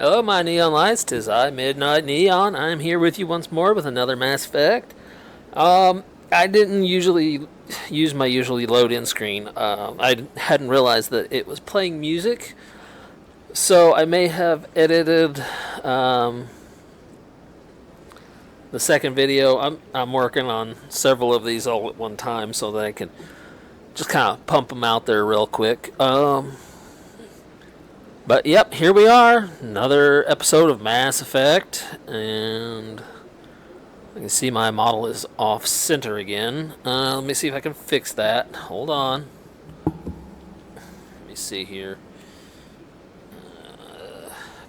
Hello, my neon lights. 'Tis I, Midnight Neon. I'm here with you once more with another Mass Effect. I didn't usually use my usually load-in screen. I hadn't realized that it was playing music, so I may have edited the second video. I'm working on several of these all at one time so that I can just kind of pump them out there real quick. But yep, here we are, another episode of Mass Effect, and I can see my model is off center again. Let me see if I can fix that. Hold on. Let me see here.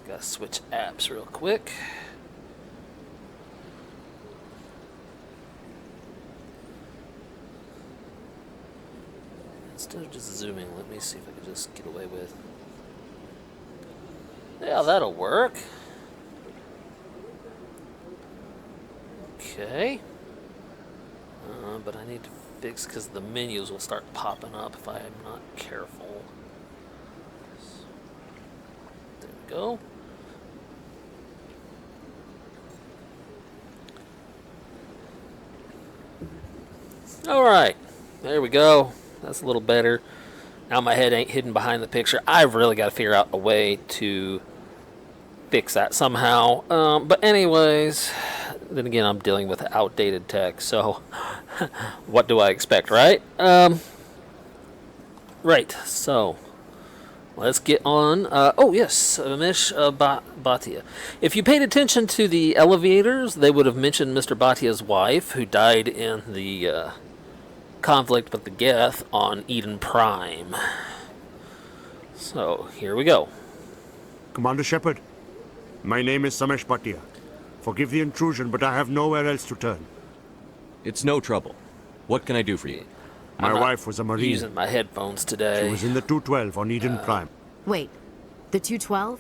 Gotta switch apps real quick. Instead of just zooming, let me see if I can just get away with. Yeah, that'll work. Okay. But I need to fix because the menus will start popping up if I am not careful. There we go. Alright. There we go. That's a little better. Now my head ain't hidden behind the picture. I've really got to figure out a way to fix that somehow. But anyways, then again, I'm dealing with outdated tech, so what do I expect, right? Right, so let's get on. Oh, yes, Mish Bhatia. If you paid attention to the elevators, they would have mentioned Mr. Bhatia's wife, who died in the conflict with the Geth on Eden Prime. So, here we go. Commander Shepard, my name is Samesh Bhatia. Forgive the intrusion, but I have nowhere else to turn. It's no trouble. What can I do for you? My wife was a Marine. Using my headphones today. She was in the 212 on Eden Prime. Wait, the 212?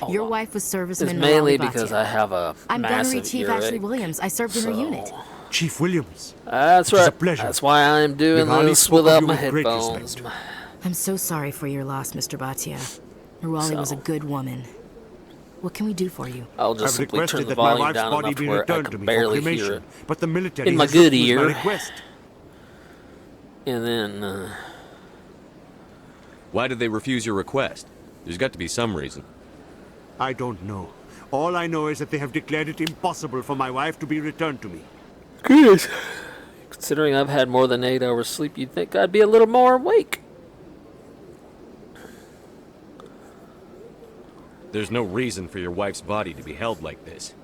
Your wife was serviceman It's mainly Nirali because Bhatia. I have a I'm Gunnery massive Chief earache, Ashley Williams. I served in her unit. Chief Williams. That's It is right. a pleasure. That's why I'm doing Nirali this spoke of without you my with great headphones. respect. I'm so sorry for your loss, Mr. Bhatia. Nirali was a good woman. What can we do for you? I'll just I've simply turn requested the that my volume wife's down body enough be to where I returned to can me for barely hear cremation, it. but the military In my has good refused my ear. request. And then, Why did they refuse your request? There's got to be some reason. I don't know. All I know is that they have declared it impossible for my wife to be returned to me. goodness. Considering I've had more than 8 hours sleep, you'd think I'd be a little more awake. There's no reason for your wife's body to be held like this.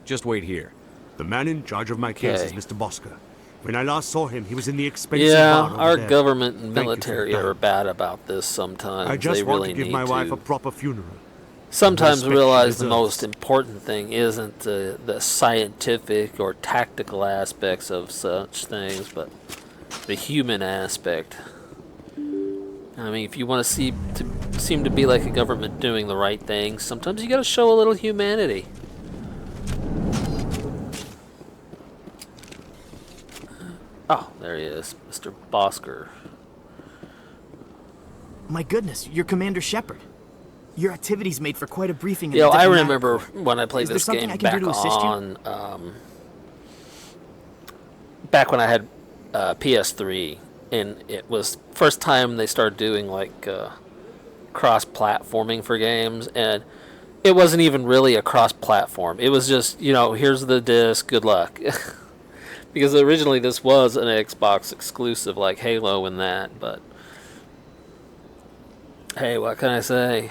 Just wait here. The man in charge of my case is Okay. Mr. Bosker. When I last saw him, he was in the expensive Yeah, bar over our there. government and Thank you for military your time. are bad about this sometimes. I just they want really to give need my wife to. a proper funeral. Sometimes respect she realize the deserves. most important thing isn't the scientific or tactical aspects of such things, but the human aspect. I mean, if you want to seem to be like a government doing the right thing, sometimes you got to show a little humanity. Oh, there he is, Mr. Bosker. My goodness, you're Commander Shepard. Your activities made for quite a briefing. in You know, the I diplomatic remember corps. when I played Is there this something game I can do back to assist you? on, back when I had PS3, and it was first time they started doing like cross-platforming for games, and it wasn't even really a cross-platform. It was just, you know, here's the disc, good luck. Because originally this was an Xbox exclusive like Halo and that, but hey, what can I say?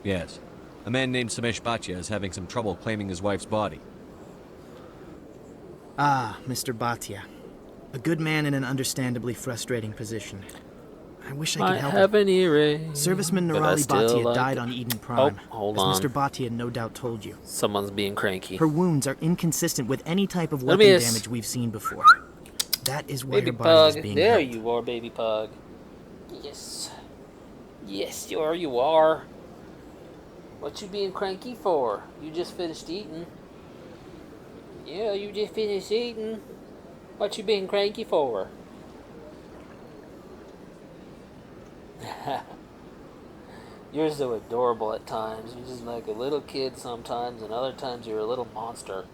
Yes. A man named Samesh Bhatia is having some trouble claiming his wife's body. Ah, Mr. Bhatia. A good man in an understandably frustrating position. I wish I could I help have him. an earring. Serviceman but I Nirali still Bhatia like died it. on Eden Prime, hold as on. Mr. Bhatia no doubt told you. Someone's being cranky. Her wounds are inconsistent with any type of Let weapon me damage we've seen before. That is why Baby her body is pug. being There held. you are, baby pug. Yes. Yes, you are. What you being cranky for? You just finished eating. Yeah, you just finished eating. What you being cranky for? You're so adorable at times. You're just like a little kid sometimes, and other times you're a little monster.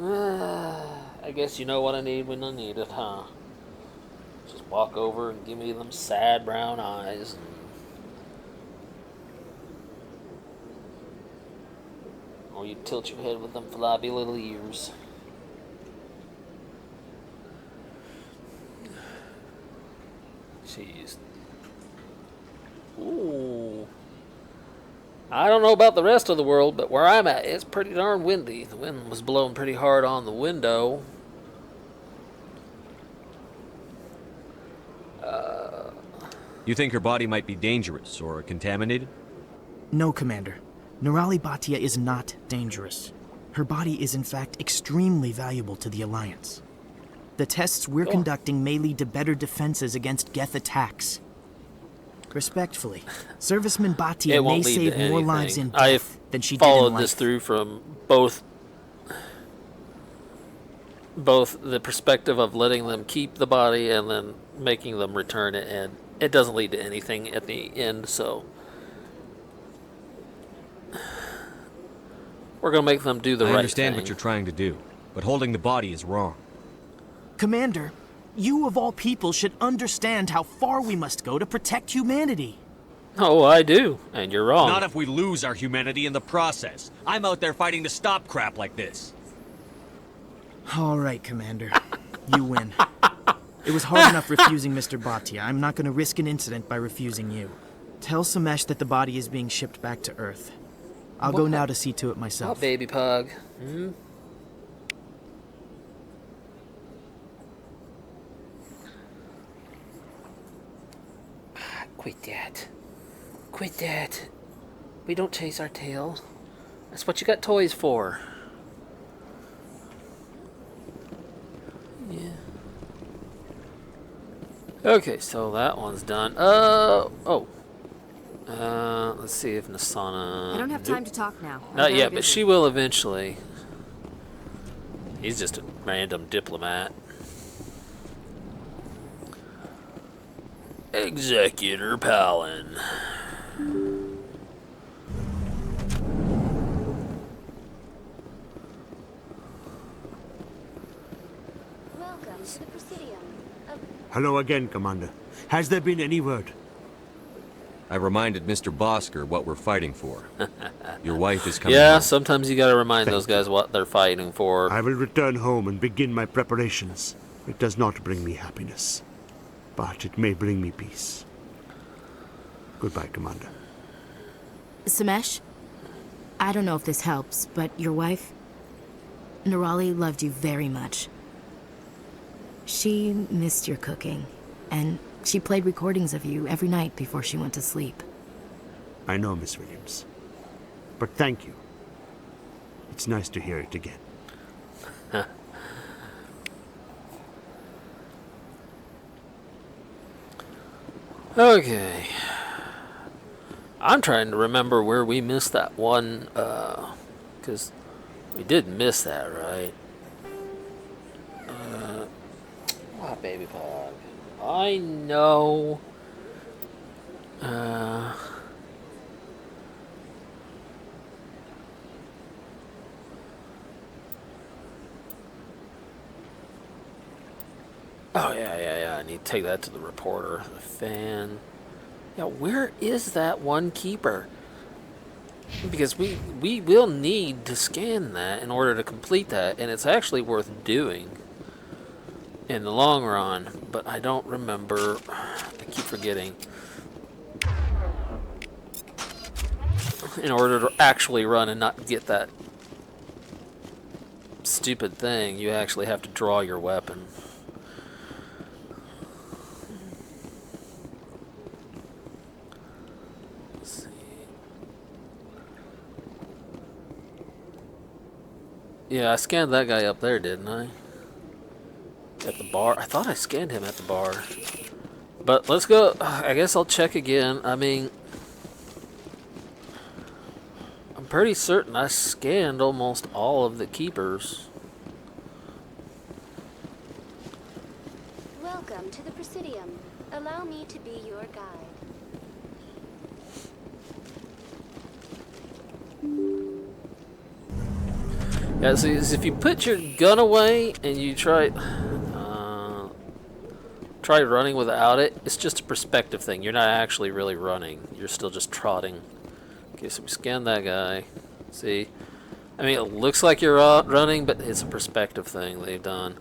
I guess you know what I need when I need it, huh? Just walk over and give me them sad brown eyes. Or you tilt your head with them floppy little ears. Jeez. Ooh. I don't know about the rest of the world, but where I'm at, it's pretty darn windy. The wind was blowing pretty hard on the window. You think her body might be dangerous or contaminated? No, Commander. Nerali Bhatia is not dangerous. Her body is in fact extremely valuable to the Alliance. The tests we're conducting may lead to better defenses against Geth attacks. Respectfully, Serviceman Bhatia It may won't lead save to more lives in anything. death than she did in Followed life. this through from both the perspective of letting them keep the body and then making them return it, and it doesn't lead to anything at the end, so we're going to make them do the I right understand thing. what you're trying to do, but holding the body is wrong. Commander, you of all people should understand how far we must go to protect humanity. Oh, I do, and you're wrong. Not if we lose our humanity in the process. I'm out there fighting to stop crap like this. All right, Commander. You win. It was hard enough refusing Mr. Bhatia. I'm not going to risk an incident by refusing you. Tell Samesh that the body is being shipped back to Earth. I'll go now to see to it Oh, myself. baby pug. Hmm? Quit that. Quit that. We don't chase our tail. That's what you got toys for. Yeah. Okay, so that one's done. Let's see if Nasana... I don't have time to talk now. I'm Not very yet, but busy. she will eventually. He's just a random diplomat. Executor Palin. Welcome to the Presidium of Hello again, Commander. Has there been any word? I reminded Mr. Bosker what we're fighting for. Your wife is coming Yeah, home. sometimes you gotta remind Thank those guys what they're fighting for. I will return home and begin my preparations. It does not bring me happiness, but it may bring me peace. Goodbye, Commander. Samesh, I don't know if this helps, but your wife, Nerali, loved you very much. She missed your cooking, and she played recordings of you every night before she went to sleep. I know, Miss Williams. But thank you. It's nice to hear it again. Okay. I'm trying to remember where we missed that one, because we did miss that, right? Oh, baby pug. I know. Oh, yeah. I need to take that to the reporter. The fan. Yeah, where is that one keeper? Because we will need to scan that in order to complete that, and it's actually worth doing in the long run, but I don't remember. I keep forgetting. In order to actually run and not get that stupid thing, you actually have to draw your weapon. Let's see. Yeah, I scanned that guy up there, didn't I? At the bar. I thought I scanned him at the bar. But let's go. I guess I'll check again. I mean, I'm pretty certain I scanned almost all of the keepers. Welcome to the Presidium. Allow me to be your guide. Yeah, see, if you put your gun away and you try running without it, it's just a perspective thing. You're not actually really running. You're still just trotting. Okay, so we scan that guy. See? I mean, it looks like you're running, but it's a perspective thing they've done.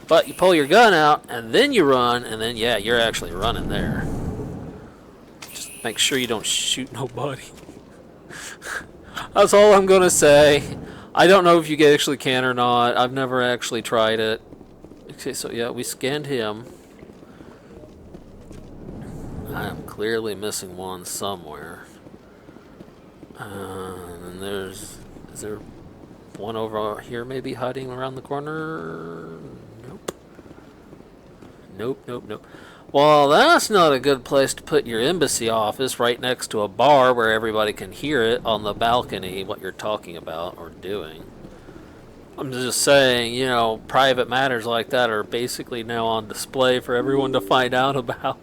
But you pull your gun out, and then you run, and then, yeah, you're actually running there. Just make sure you don't shoot nobody. That's all I'm going to say. I don't know if you actually can or not. I've never actually tried it. Okay, so yeah, we scanned him. I am clearly missing one somewhere. And is there one over here maybe hiding around the corner? Nope. Nope. Well, that's not a good place to put your embassy office, right next to a bar where everybody can hear it on the balcony what you're talking about or doing. I'm just saying, you know, private matters like that are basically now on display for everyone to find out about.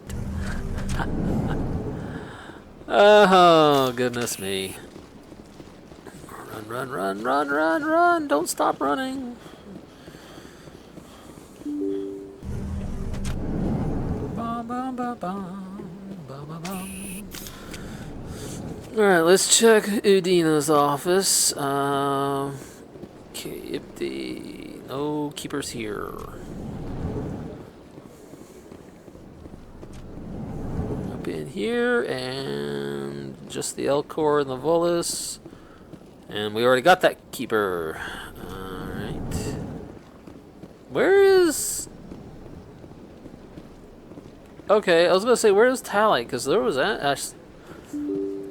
Oh, goodness me. Run. Don't stop running. Alright, let's check Udina's office. Okay, empty. No keepers here. Up in here, and just the Elcor and the Volus. And we already got that keeper. Alright. Where is... Okay, I was going to say, where is Tally? Because there was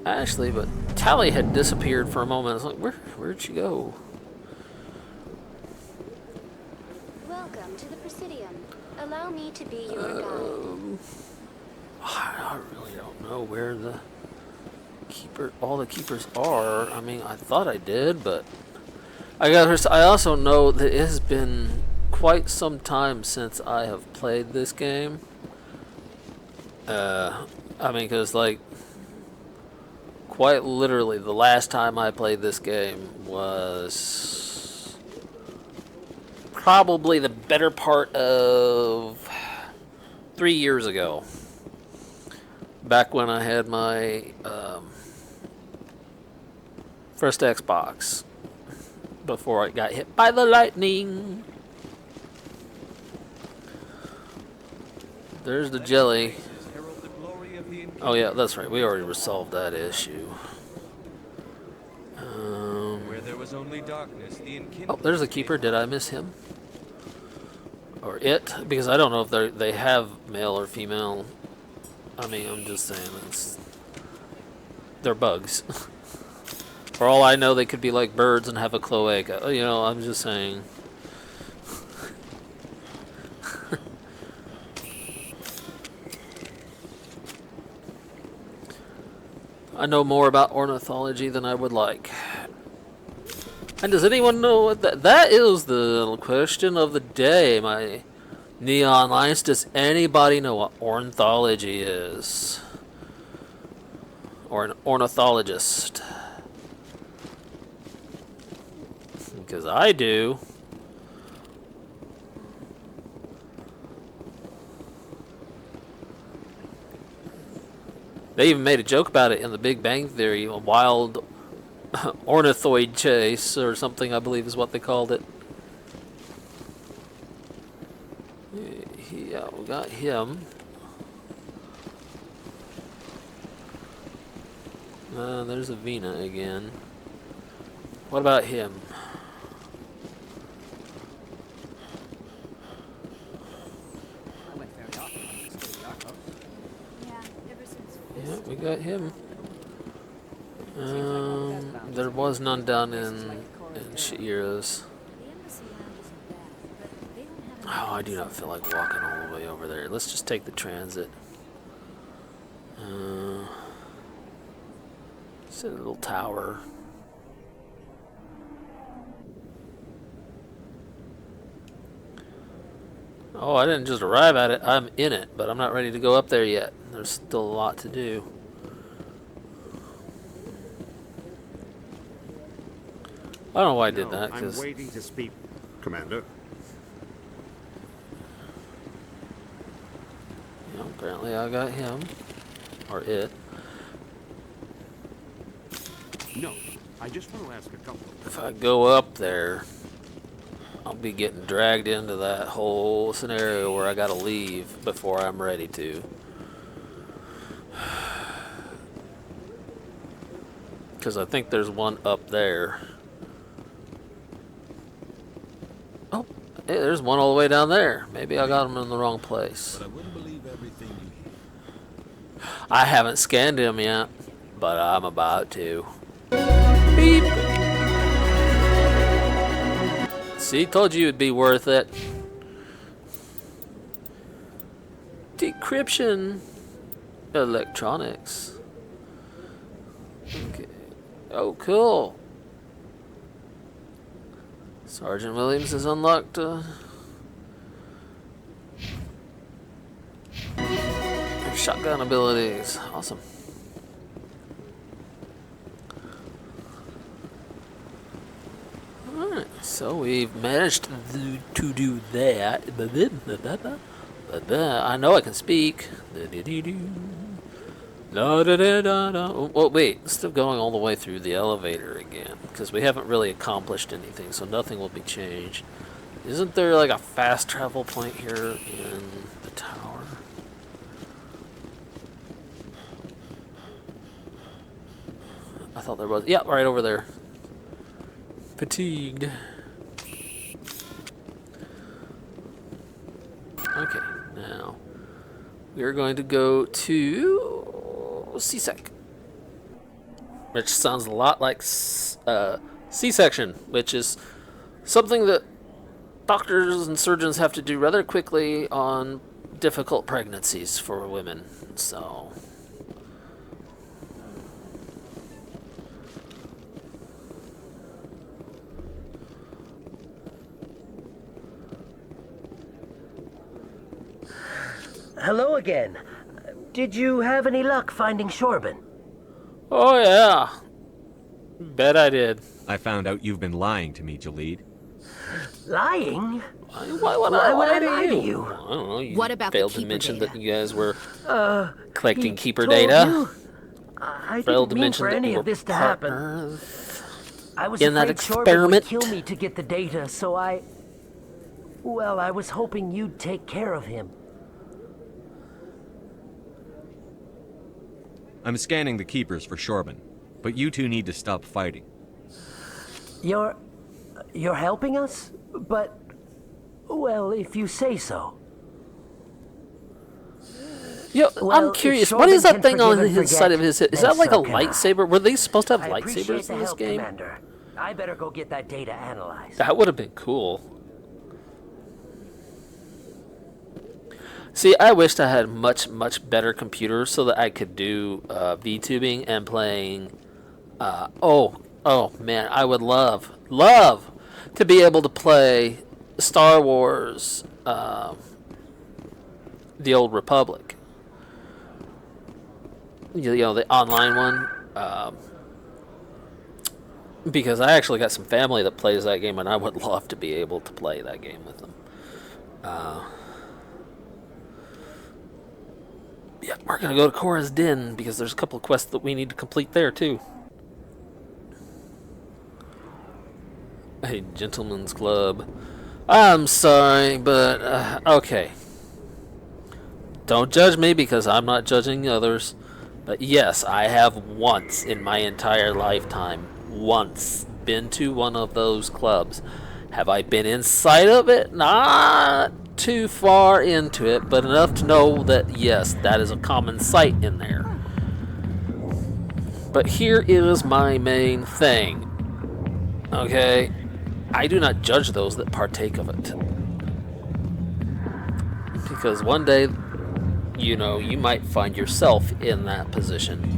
Ashley, but Tally had disappeared for a moment. I was like, where'd she go? Welcome to the Presidium. Allow me to be your guide. I really don't know where all the keepers are. I mean, I thought I did, but I also know that it has been quite some time since I have played this game. I mean, because like quite literally the last time I played this game was probably the better part of 3 years ago. Back when I had my first Xbox, before I got hit by the lightning. There's the jelly. Oh yeah, that's right. We already resolved that issue. Where there was only darkness, the Oh, there's a keeper. Did I miss him? Or it? Because I don't know if they have male or female. I mean, I'm just saying, they're bugs. For all I know, they could be like birds and have a cloaca. You know, I'm just saying. I know more about ornithology than I would like. And does anyone know what that is the question of the day, my neon lights? Does anybody know what ornithology is? Or an ornithologist? Because I do. They even made a joke about it in the Big Bang Theory, a wild ornithoid chase or something, I believe is what they called it. Yeah, we got him. There's Avina again. What about him? Yeah, we got him. There was none down in Shira's. Oh, I do not feel like walking all the way over there. Let's just take the transit. It's a little tower. Oh, I didn't just arrive at it. I'm in it, but I'm not ready to go up there yet. There's still a lot to do. I don't know why I did that, I'm because waiting to speak, Commander. apparently I got him. Or it. No, I just want to ask a couple. If I go up there, I'll be getting dragged into that whole scenario where I gotta leave before I'm ready to. Because I think there's one up there. Oh, hey, there's one all the way down there. Maybe I got him in the wrong place. But I wouldn't believe everything you hear. I haven't scanned him yet, but I'm about to. Beep. See, told you it'd be worth it. Decryption. Electronics. Okay. Oh, cool. Sergeant Williams has unlocked shotgun abilities. Awesome. Alright, so we've managed to do that. I know I can speak. Well, wait, still going all the way through the elevator again, because we haven't really accomplished anything, so nothing will be changed. Isn't there like a fast travel point here in the tower? I thought there was. Yeah, right over there. Fatigued. Okay, now we are going to go to C-sec, which sounds a lot like C-section, which is something that doctors and surgeons have to do rather quickly on difficult pregnancies for women. So Hello again. Did you have any luck finding Shorban? oh yeah, bet I did. I found out you've been lying to me, Jalid. Lying? Why would I lie to you? you? I don't know. You What about the failed to keeper mention data? that you guys were collecting He keeper told data. you? I Failed didn't to mean mention for that any you were of this to happen. partners I was in that afraid Shorban experiment. would kill me to get the data, so I was hoping you'd take care of him. I'm scanning the keepers for Shorban, but you two need to stop fighting. You're helping us? But, well, if you say so. Yo, Well, I'm if curious. What is Shorban that can thing on forgive and his side of forget, his head? Is then that like a so can I. lightsaber? Were they supposed to have I appreciate lightsabers the in this help, game? Commander. I better go get that data analyzed. That would have been cool. See, I wished I had much better computer so that I could do VTubing and playing. Oh man, I would love to be able to play Star Wars, The Old Republic. You know, the online one. Because I actually got some family that plays that game, and I would love to be able to play that game with them. Yeah, we're gonna go to Korra's Den because there's a couple of quests that we need to complete there too. Hey, gentleman's club. I'm sorry, but okay. Don't judge me because I'm not judging others. But yes, I have once in my entire lifetime, been to one of those clubs. Have I been inside of it? Not too far into it, but enough to know that yes, that is a common sight in there. But here is my main thing. Okay? I do not judge those that partake of it. Because one day, you know, you might find yourself in that position.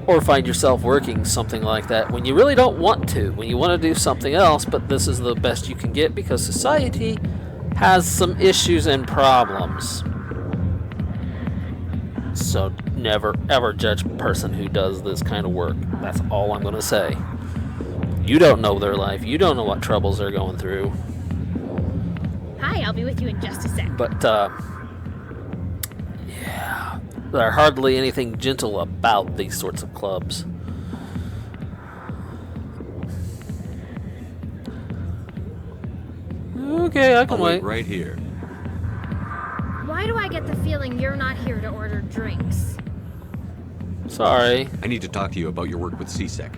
Or find yourself working something like that when you really don't want to. When you want to do something else, but this is the best you can get because society has some issues and problems. So never ever judge a person who does this kind of work. That's all I'm going to say. You don't know their life. You don't know what troubles they're going through. Hi, I'll be with you in just a sec. But, yeah, there's hardly anything gentle about these sorts of clubs. Okay, I can I'll wait. wait right here. Why do I get the feeling you're not here to order drinks? Sorry. I need to talk to you about your work with CSEC.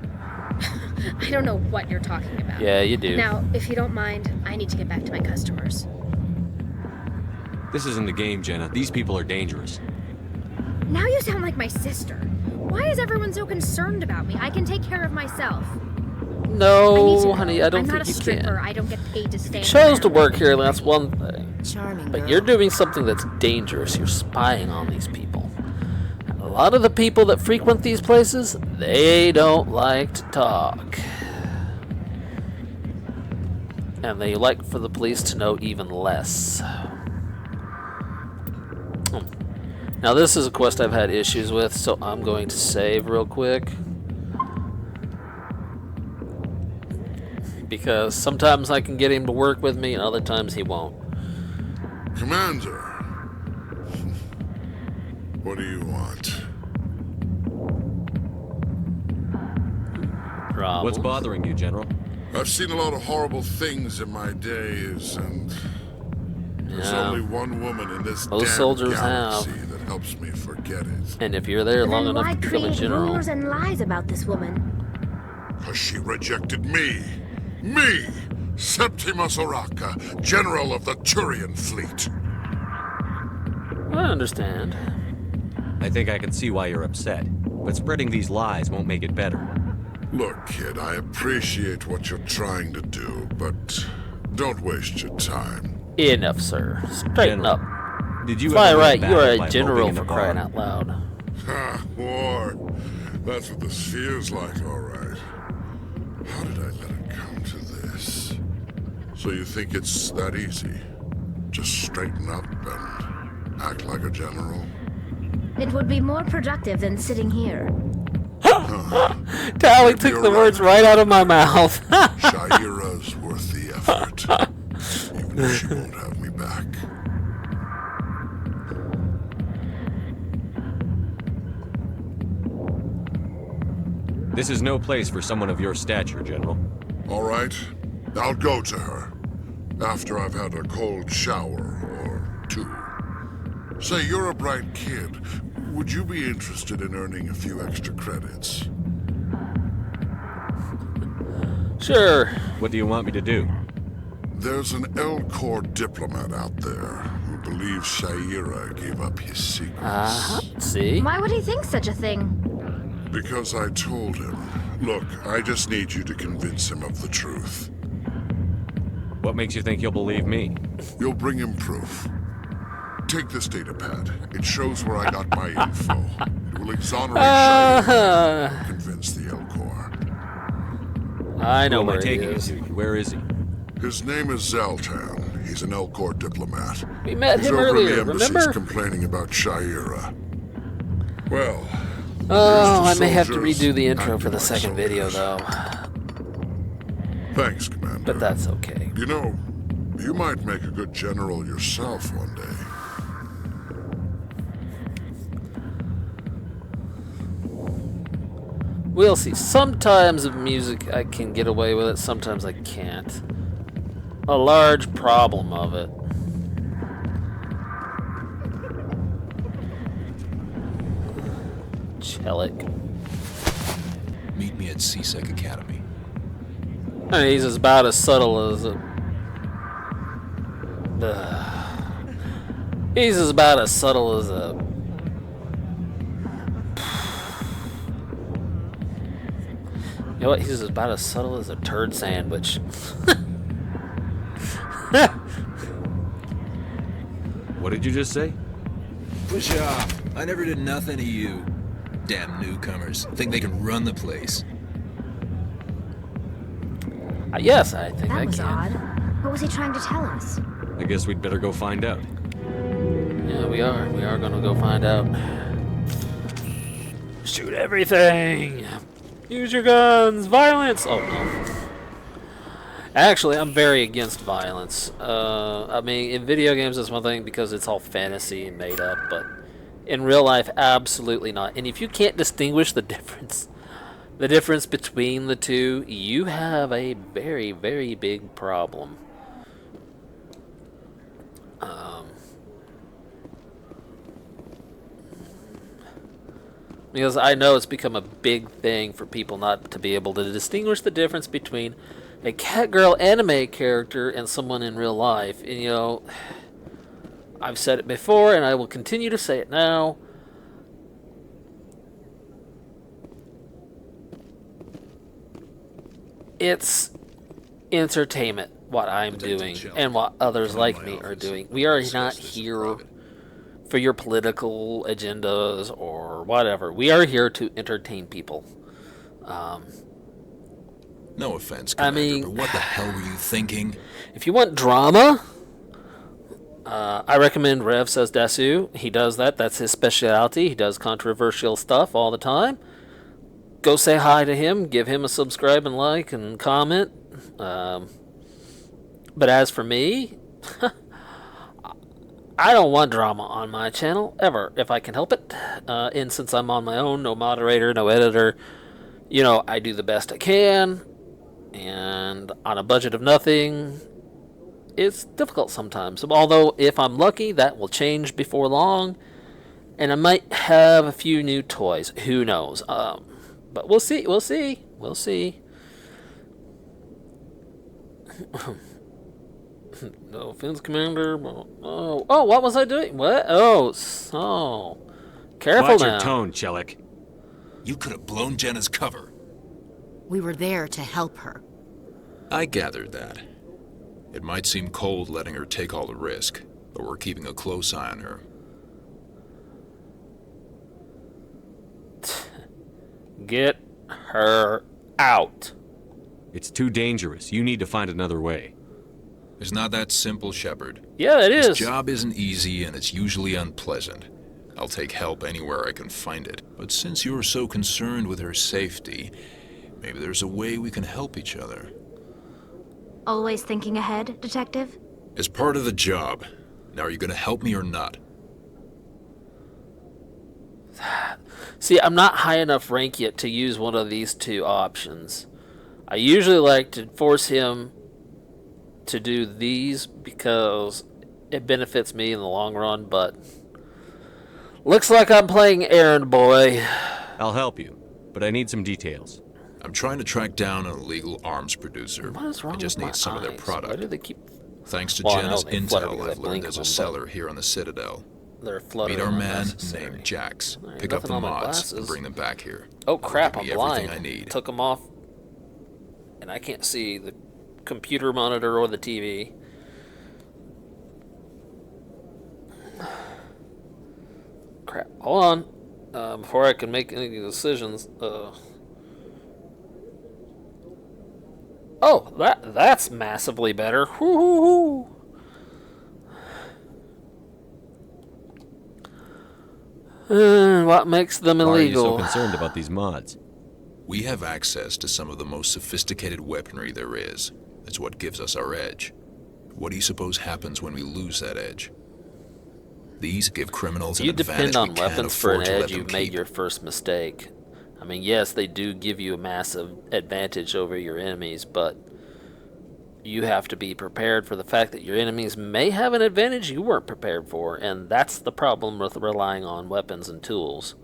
I don't know what you're talking about. Yeah, you do. Now, if you don't mind, I need to get back to my customers. This isn't a game, Jenna. These people are dangerous. Now you sound like my sister. Why is everyone so concerned about me? I can take care of myself. I need to No, go. honey, I don't I'm not think a you stripper. can. I don't get paid to stand You chose to around. work here, that's one thing. Charming But girl. you're doing something that's dangerous. You're spying on these people. And a lot of the people that frequent these places, they don't like to talk. And they like for the police to know even less. Now this is a quest I've had issues with, so I'm going to save real quick. Because sometimes I can get him to work with me and other times he won't. Commander, what do you want? Problem. What's bothering you, General? I've seen a lot of horrible things in my days, and there's Yeah. only one woman in this Most damn soldiers galaxy have. that helps me forget it. And if you're there long Then enough why to become a create general, rumors and lies about this woman? Because she rejected me. Me! Septimus Oraka, General of the Turian Fleet. I understand. I think I can see why you're upset. But spreading these lies won't make it better. Look, kid, I appreciate what you're trying to do, but don't waste your time. Enough, sir. Straighten General, up. Did you That's why, ever win right, battle you're by a general moping in for a bar? crying out loud. Ha, war. That's what this feels like, all right. How did I let it come to this? So you think it's that easy? Just straighten up and act like a general? It would be more productive than sitting here. Tally took the words right out of my mouth. Shaira's worth the effort. Even if she won't have me back. This is no place for someone of your stature, General. All right, I'll go to her. After I've had a cold shower or two. Say, you're a bright kid. Would you be interested in earning a few extra credits? Sure. What do you want me to do? There's an Elcor diplomat out there who believes Shaira gave up his secrets. See? Why would he think such a thing? Because I told him. Look, I just need you to convince him of the truth. What makes you think you'll believe me? You'll bring him proof. Take this data pad. It shows where I got my info. It will exonerate Shaira and convince the Elcor. I know Who am I where he taking you is. to? Where is he? His name is Zaltan. He's an Elcor diplomat. We met He's him over earlier, in the embassies remember? complaining about Shaira. Well, Oh, I here's the may have to soldiers redo the intro acting for the like second video, soldiers. though. Thanks, Commander. But that's okay. You know, you might make a good general yourself one day. We'll see. Sometimes with music I can get away with it, sometimes I can't. A large problem of it. Chelik. Meet me at CSEC Academy. I mean, he's about as subtle as a... He's about as subtle as a... You know what? He's about as subtle as a turd sandwich. What did you just say? Push off. I never did nothing to you. Damn newcomers. Think they can run the place. Yes, I think That I was can. odd. What was he trying to tell us? I guess we'd better go find out. Yeah, we are. We are gonna go find out. Shoot everything! Use your guns! Violence! Oh, no. Actually, I'm very against violence. I mean, in video games it's one thing because it's all fantasy and made up, but in real life, absolutely not. And if you can't distinguish the difference between the two, you have a very, very big problem. Because I know it's become a big thing for people not to be able to distinguish the difference between a catgirl anime character and someone in real life. And, you know, I've said it before and I will continue to say it now. It's entertainment, what I'm doing, and what others like me are doing. We are not here for your political agendas or whatever. We are here to entertain people. No offense, Commander, I mean, but what the hell were you thinking? If you want drama, I recommend Rev Says Desu. He does that. That's his specialty. He does controversial stuff all the time. Go say hi to him. Give him a subscribe and like and comment. But as for me, I don't want drama on my channel, ever, if I can help it. And since I'm on my own, no moderator, no editor, you know, I do the best I can. And on a budget of nothing, it's difficult sometimes. Although, if I'm lucky, that will change before long. And I might have a few new toys. Who knows? But we'll see. We'll see. We'll see. No offense, Commander. Oh, what was I doing? What? Oh, so careful Watch now. your tone, Chelik. You could have blown Jenna's cover. We were there to help her. I gathered that. It might seem cold letting her take all the risk, but we're keeping a close eye on her. Get her out. It's too dangerous. You need to find another way. It's not that simple, Shepard. Yeah, it is. This job isn't easy, and it's usually unpleasant. I'll take help anywhere I can find it. But since you're so concerned with her safety, maybe there's a way we can help each other. Always thinking ahead, Detective? It's part of the job. Now, are you going to help me or not? See, I'm not high enough rank yet to use one of these two options. I usually like to force him to do these because it benefits me in the long run, but looks like I'm playing errand boy. I'll help you, but I need some details. I'm trying to track down an illegal arms producer. What is wrong I just with need my some of their eyes? product. Why do they keep... Thanks to Well, I know Jenna's they flutter because intel, I I've learned blink there's a them, but cellar here on the Citadel. They're fluttering. Meet our man unnecessary. named Jax. There Pick up nothing the on my mods glasses. and bring them back here. Oh That'll crap, give I'm me blind. everything I need. Took them off. And I can't see the computer monitor or the TV. Crap. Hold on. Before I can make any decisions. Oh, that's massively better. Whoo-hoo-hoo. What makes them Why are you so illegal? concerned about these mods? We have access to some of the most sophisticated weaponry there is. It's what gives us our edge. What do you suppose happens when we lose that edge? These give criminals an You advantage depend on we can't weapons for afford an to let edge. them You've made keep. your first mistake. I mean, yes, they do give you a massive advantage over your enemies, but you have to be prepared for the fact that your enemies may have an advantage you weren't prepared for, and that's the problem with relying on weapons and tools.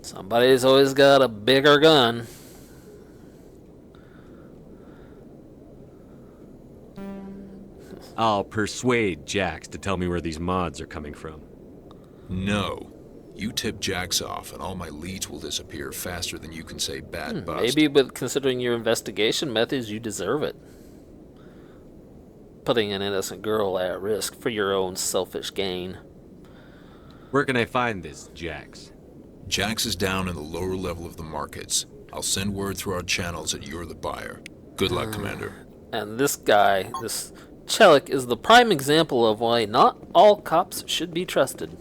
Somebody's always got a bigger gun. I'll persuade Jax to tell me where these mods are coming from. No. You tip Jax off, and all my leads will disappear faster than you can say bad bust. Maybe with considering your investigation methods, you deserve it. Putting an innocent girl at risk for your own selfish gain. Where can I find this Jax? Jax is down in the lower level of the markets. I'll send word through our channels that you're the buyer. Good luck, Commander. And this guy, this Chelik is the prime example of why not all cops should be trusted.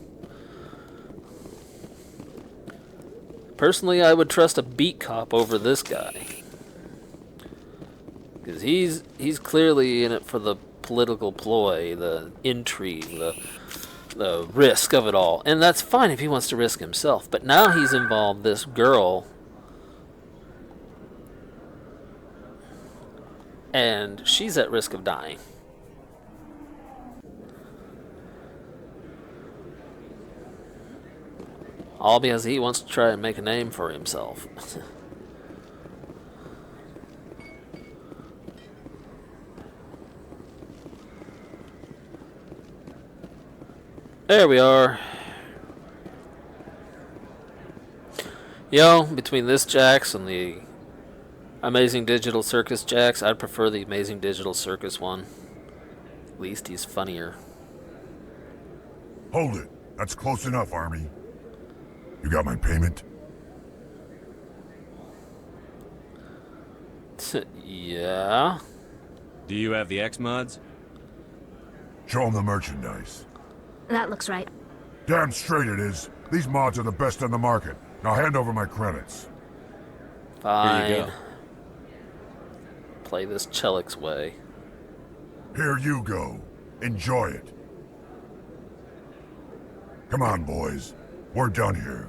Personally, I would trust a beat cop over this guy. Because he's clearly in it for the political ploy, the intrigue, the risk of it all. And that's fine if he wants to risk himself. But now he's involved this girl. And she's at risk of dying. All because he wants to try and make a name for himself. There we are. Yo, between this Jax and the Amazing Digital Circus Jax, I'd prefer the Amazing Digital Circus one. At least he's funnier. Hold it. That's close enough, Army. You got my payment? Yeah. Do you have the X mods? Show them the merchandise. That looks right. Damn straight it is. These mods are the best on the market. Now hand over my credits. Fine. Here you go. Play this Chelik's way. Here you go. Enjoy it. Come on, boys. We're done here.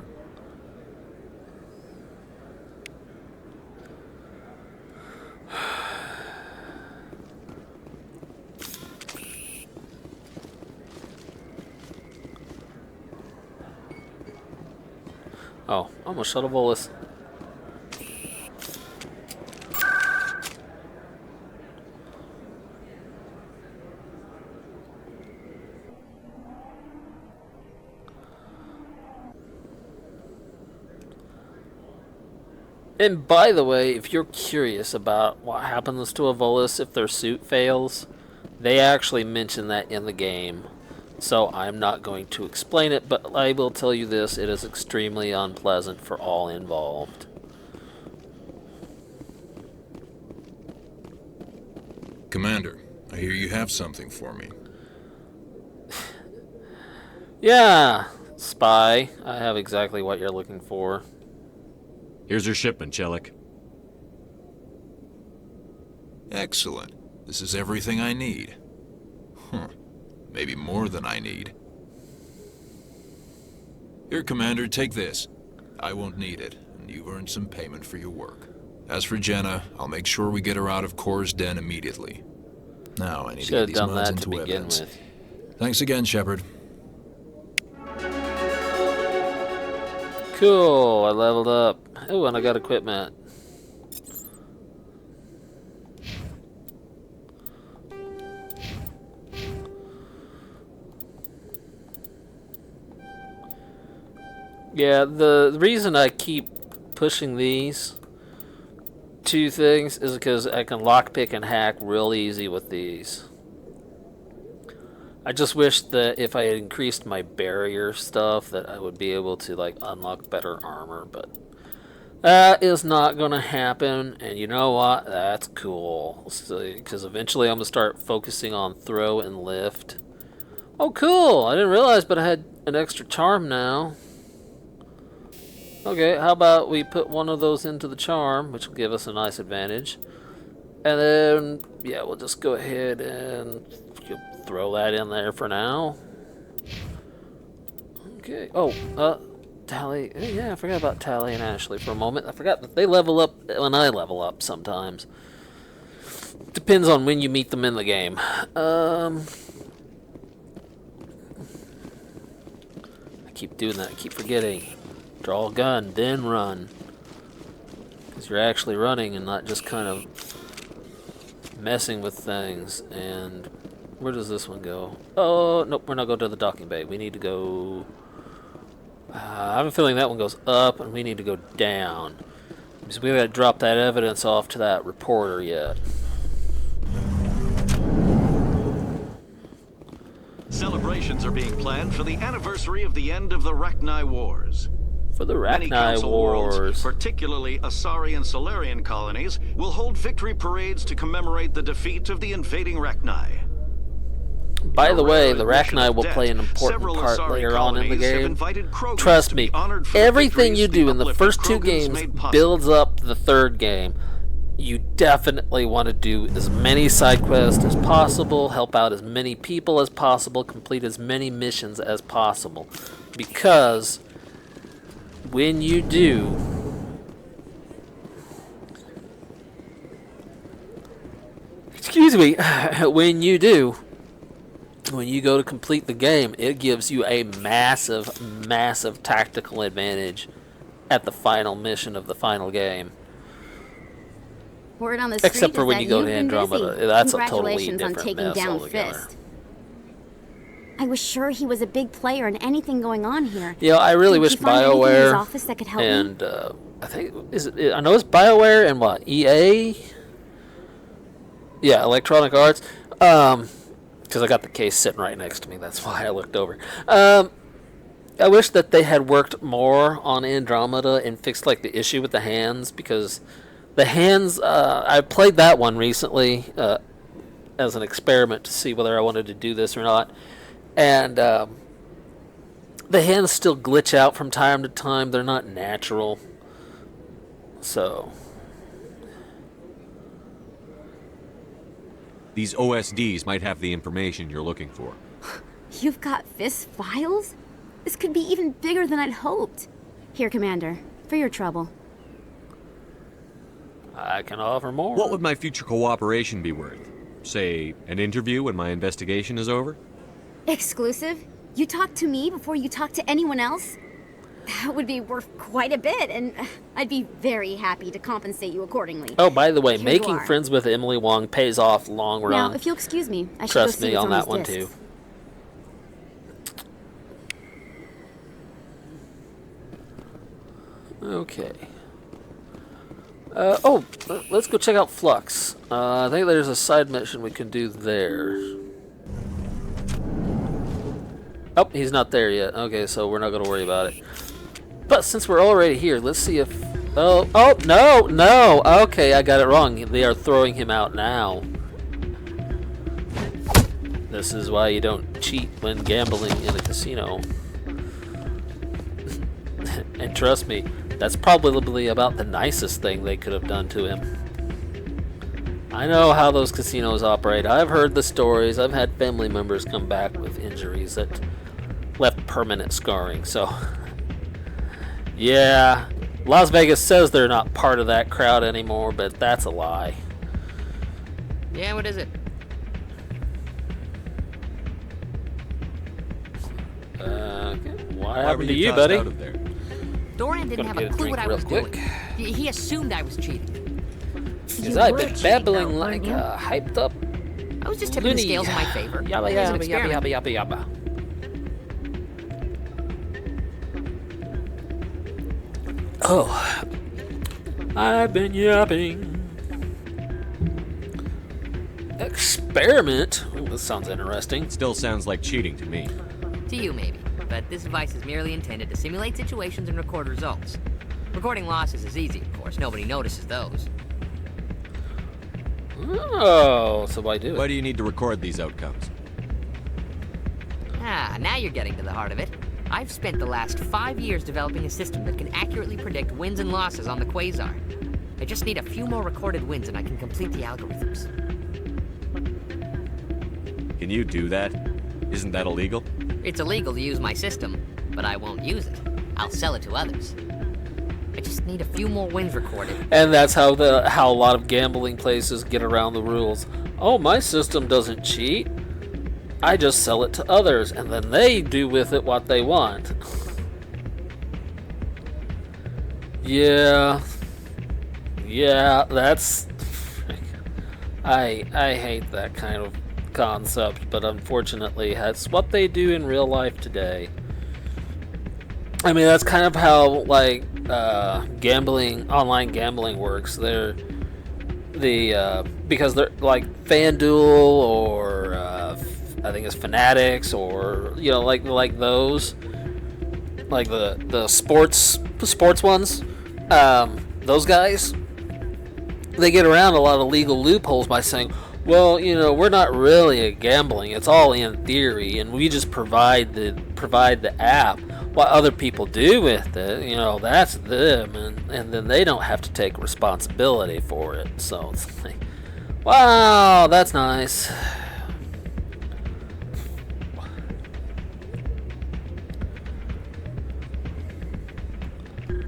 Oh, almost shot a Volus. And by the way, if you're curious about what happens to a Volus if their suit fails, they actually mention that in the game. So I'm not going to explain it, but I will tell you this, it is extremely unpleasant for all involved. Commander, I hear you have something for me. Yeah, spy, I have exactly what you're looking for. Here's your shipment, Chelik. Excellent. This is everything I need. Maybe more than I need. Here, Commander, take this. I won't need it, and you've earned some payment for your work. As for Jenna, I'll make sure we get her out of Kor's den immediately. Now I need to get these mods into evidence. Thanks again, Shepard. Cool, I leveled up. Oh, and I got equipment. Yeah, the reason I keep pushing these two things is because I can lockpick and hack real easy with these. I just wish that if I had increased my barrier stuff that I would be able to like unlock better armor, but that is not going to happen, and you know what? That's cool. Because eventually I'm going to start focusing on throw and lift. Oh, cool! I didn't realize, but I had an extra charm now. Okay, how about we put one of those into the charm, which will give us a nice advantage. And then, yeah, we'll just go ahead and throw that in there for now. Okay. Oh, Tally. Yeah, I forgot about Tally and Ashley for a moment. I forgot that they level up when I level up sometimes. Depends on when you meet them in the game. I keep doing that. I keep forgetting. Draw a gun, then run. Because you're actually running and not just kind of messing with things. And where does this one go? Oh, nope, we're not going to the docking bay. We need to go... I have a feeling that one goes up, and we need to go down. Because we got to drop that evidence off to that reporter yet. Celebrations are being planned for the anniversary of the end of the Rachni Wars. For the Many Rachni Council Wars. worlds, particularly Asari and Solarian colonies, will hold victory parades to commemorate the defeat of the invading Rachni. By the way, the Rachni will play an important part later on in the game. Trust me, everything you do in the first 2 games builds up the 3rd game. You definitely want to do as many side quests as possible, help out as many people as possible, complete as many missions as possible. Because when you do, when you go to complete the game, it gives you a massive, massive tactical advantage at the final mission of the final game. Word on the street Except for is when that you go you've to been Andromeda. busy. That's a totally Congratulations on different taking mess down altogether. Fist. I was sure he was a big player in anything going on here. Yeah, I really Did wish you find anything in his BioWare office that could help me? and I think I know it's BioWare and what, EA? Yeah, Electronic Arts. Because I got the case sitting right next to me. That's why I looked over. I wish that they had worked more on Andromeda and fixed like the issue with the hands, because the hands. I played that one recently as an experiment to see whether I wanted to do this or not, and the hands still glitch out from time to time. They're not natural. So These OSDs might have the information you're looking for. You've got Fist files? This could be even bigger than I'd hoped. Here, Commander, for your trouble. I can offer more. What would my future cooperation be worth? Say, an interview when my investigation is over? Exclusive? You talk to me before you talk to anyone else? That would be worth quite a bit, and I'd be very happy to compensate you accordingly. Oh, by the way, Here you making are. friends with Emily Wong pays off long run. Now, if you'll excuse me, I should Trust go see me what's on on that these one discs. too. Okay. Let's go check out Flux. I think there's a side mission we can do there. Oh, he's not there yet. Okay, so we're not going to worry about it. But since we're already here, let's see if... Oh, no! Okay, I got it wrong. They are throwing him out now. This is why you don't cheat when gambling in a casino. And trust me, that's probably about the nicest thing they could have done to him. I know how those casinos operate. I've heard the stories. I've had family members come back with injuries that left permanent scarring. So, yeah, Las Vegas says they're not part of that crowd anymore, but that's a lie. Yeah, what is it? What happened to you, buddy? Dorian didn't have a clue what I was doing. He assumed I was cheating. Because I've been babbling like hyped up. I was just tipping the scales in my favor. Yabba It was an yabba yabba experiment. yabba yabba yabba. Oh, I've been yapping. Experiment? Ooh, this sounds interesting. Still sounds like cheating to me. To you, maybe. But this device is merely intended to simulate situations and record results. Recording losses is easy, of course. Nobody notices those. Oh, so why do it? Why do you need to record these outcomes? Ah, now you're getting to the heart of it. I've spent the last 5 years developing a system that can accurately predict wins and losses on the Quasar. I just need a few more recorded wins and I can complete the algorithms. Can you do that? Isn't that illegal? It's illegal to use my system, but I won't use it. I'll sell it to others. I just need a few more wins recorded. And that's how a lot of gambling places get around the rules. Oh, my system doesn't cheat. I just sell it to others, and then they do with it what they want. Yeah, that's... I hate that kind of concept, but unfortunately, that's what they do in real life today. I mean, that's kind of how, like, online gambling works. Because they're like FanDuel or I think it's Fanatics, or like those, like the sports ones. Those guys, they get around a lot of legal loopholes by saying, Well, you know, we're not really gambling. It's all in theory, and we just provide the app. What other people do with it, you know, that's them, and then they don't have to take responsibility for it. So it's like, wow, that's nice.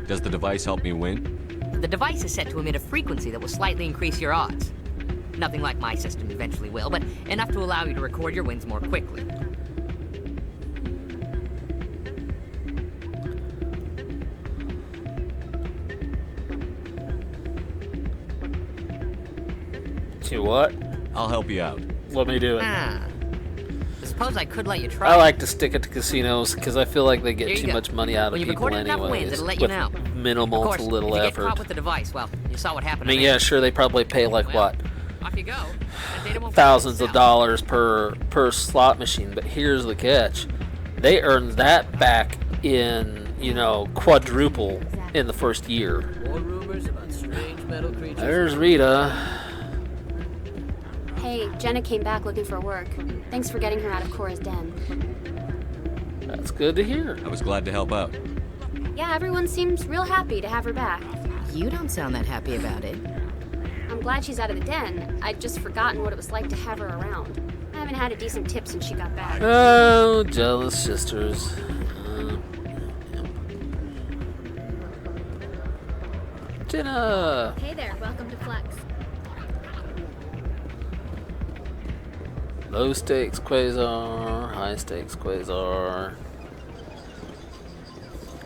Does the device help me win? The device is set to emit a frequency that will slightly increase your odds. Nothing like my system eventually will, but enough to allow you to record your wins more quickly. To what? I'll help you out. Let me do it. I suppose I could let you try. I like to stick it to casinos because I feel like they get too much money out of When people enough wins, anyways, it'll let you with know. minimal Of course, to little if you effort. get caught with the device, well, you saw what I happened mean, to me. yeah, sure, they probably pay like what, Off you go. That data won't thousands of dollars per slot machine. But here's the catch: they earn that back in, you know, quadruple in the first year. More rumors about strange metal creatures. There's Rita. Hey, Jenna came back looking for work. Thanks for getting her out of Cora's den. That's good to hear. I was glad to help out. Yeah, everyone seems real happy to have her back. You don't sound that happy about it. I'm glad she's out of the den. I'd just forgotten what it was like to have her around. I haven't had a decent tip since she got back. Oh, jealous sisters. Jenna! Hey there, welcome to Flex. Low stakes Quasar, high stakes Quasar.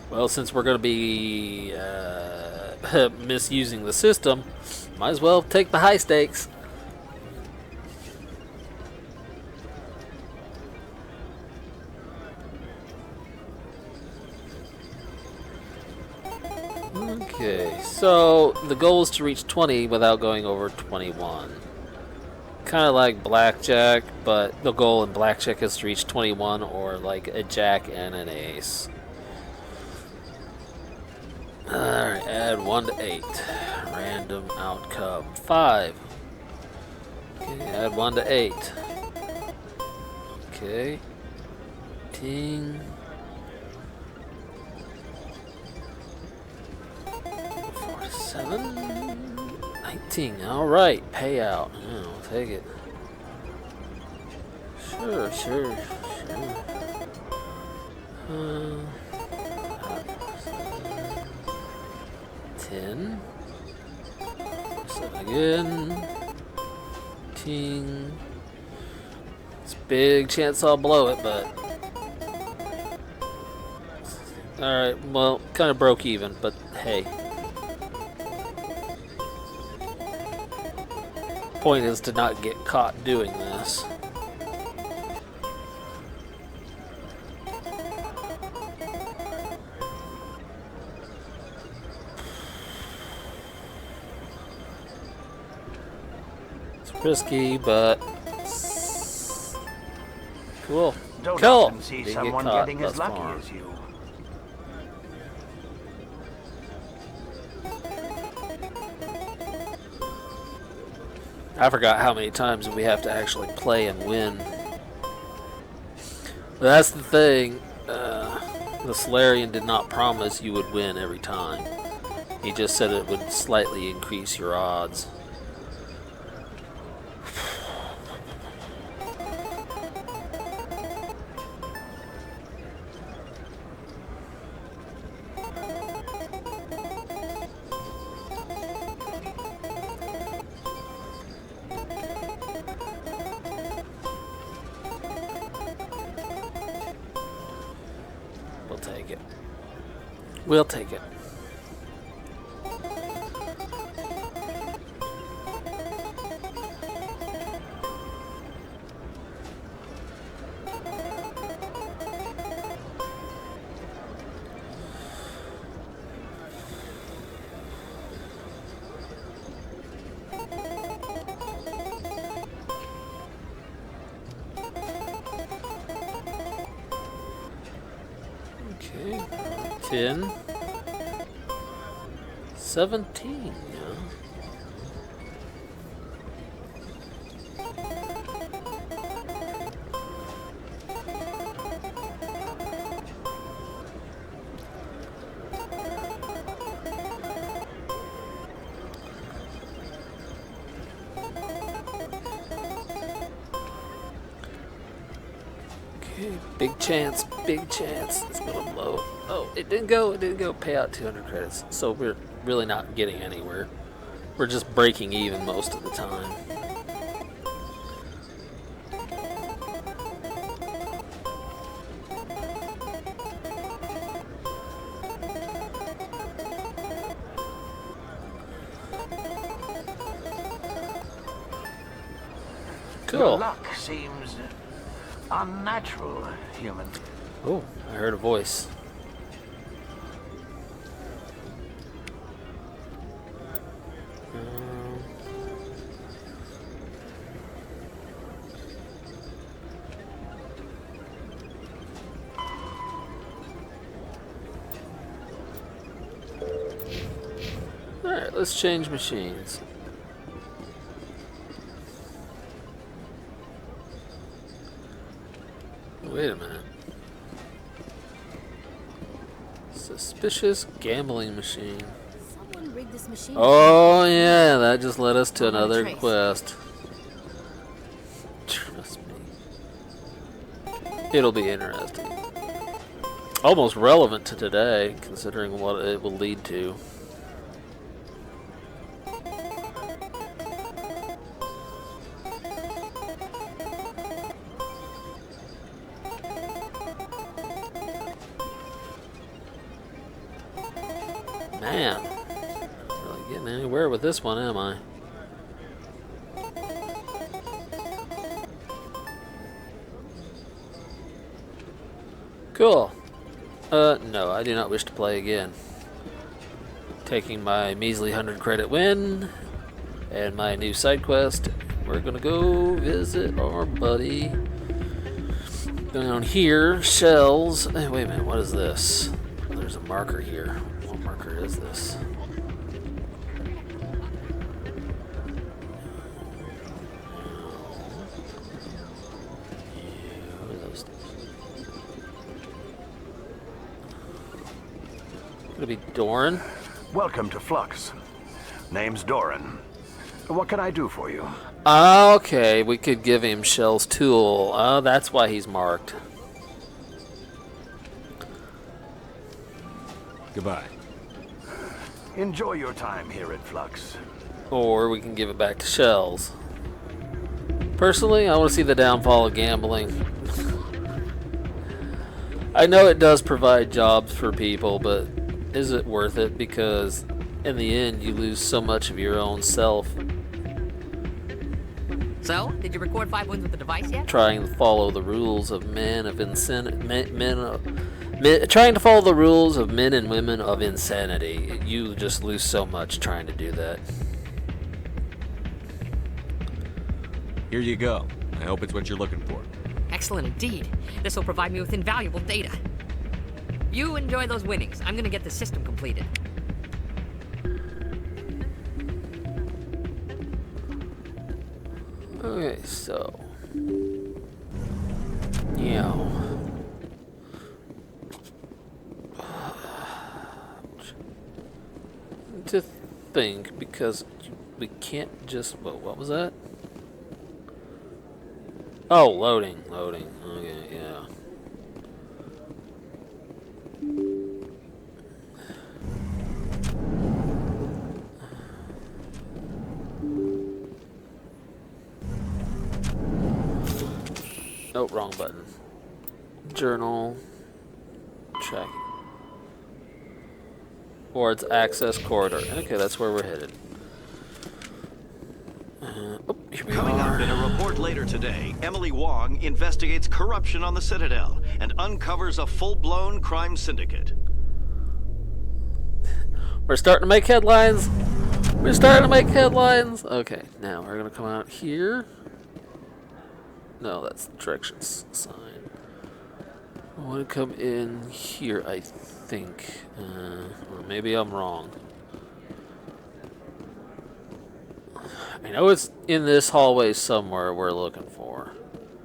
Well, since we're going to be misusing the system, might as well take the high stakes. Okay, so the goal is to reach 20 without going over 21. Kind of like blackjack, but the goal in blackjack is to reach 21 or like a jack and an ace. Alright, add 1 to 8. Random outcome 5. Okay, add 1 to 8. Okay. Ting. 47. 19. Alright, payout. Yeah, I'll take it. Sure. 10. Set again. Ting. It's a big chance I'll blow it, but... Alright, well, kind of broke even, but hey. Point is to not get caught doing this. It's risky, but cool. Don't Cool. often see Didn't someone get caught getting as thus lucky far. as you. I forgot how many times we have to actually play and win. But that's the thing. The Solarian did not promise you would win every time. He just said it would slightly increase your odds. We'll take it. We'll take it. Okay, 10, 17, yeah. Big chance, big chance. It's gonna blow. Oh, it didn't go. It didn't go. Pay out 200 credits. So we're really not getting anywhere. We're just breaking even most of the time. Cool. Your luck seems unnatural, human. Oh, I heard a voice. Alright, let's change machines. Wait a minute. Suspicious gambling machine. Someone rigged this machine. Oh yeah, that just led us to another quest. Trust me. It'll be interesting. Almost relevant to today, considering what it will lead to. Man, not really getting anywhere with this one, am I? Cool. No, I do not wish to play again. Taking my measly 100 credit win and my new side quest, we're gonna go visit our buddy down here. Shells. Hey, wait a minute, what is this? There's a marker here. What marker is this? Gonna be Doran. Welcome to Flux. Name's Doran. What can I do for you? Okay, we could give him Shell's tool. Oh, that's why he's marked. Goodbye. Enjoy your time here at Flux. Or we can give it back to Shells. Personally, I want to see the downfall of gambling. I know it does provide jobs for people, but is it worth it? Because in the end, you lose so much of your own self. So, did you record 5 wins with the device yet? Trying to follow the rules of trying to follow the rules of men and women of insanity. You just lose so much trying to do that. Here you go. I hope it's what you're looking for. Excellent indeed. This will provide me with invaluable data. You enjoy those winnings. I'm gonna get the system completed. Okay, so yeah. To think, because we can't just. What was that? Oh, loading. Okay, yeah. Oh, wrong button. Journal. Tracking. Towards access corridor. Okay, that's where we're headed. Here we Coming are. up in a report later today, Emily Wong investigates corruption on the Citadel and uncovers a full-blown crime syndicate. We're starting to make headlines. We're starting to make headlines. Okay, now we're gonna come out here. No, that's the directions sign. I want to come in here, I think. Or maybe I'm wrong. I know it's in this hallway somewhere we're looking for.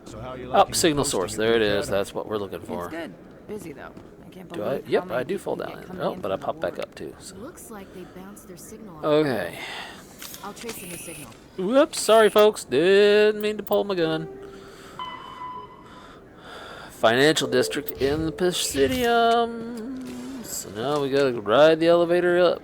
So how you Oh, liking signal posting source. at There it the is. academy? That's what we're looking for. It's good. Busy though. I can't Do I? believe Yep, how I many do people fall get down. coming Oh, in but I from pop the back ward. up too. So. Looks like they bounced their signal off. Okay. I'll trace in the signal. Whoops, sorry folks. Didn't mean to pull my gun. financial district in the Presidium. So now we gotta ride the elevator up.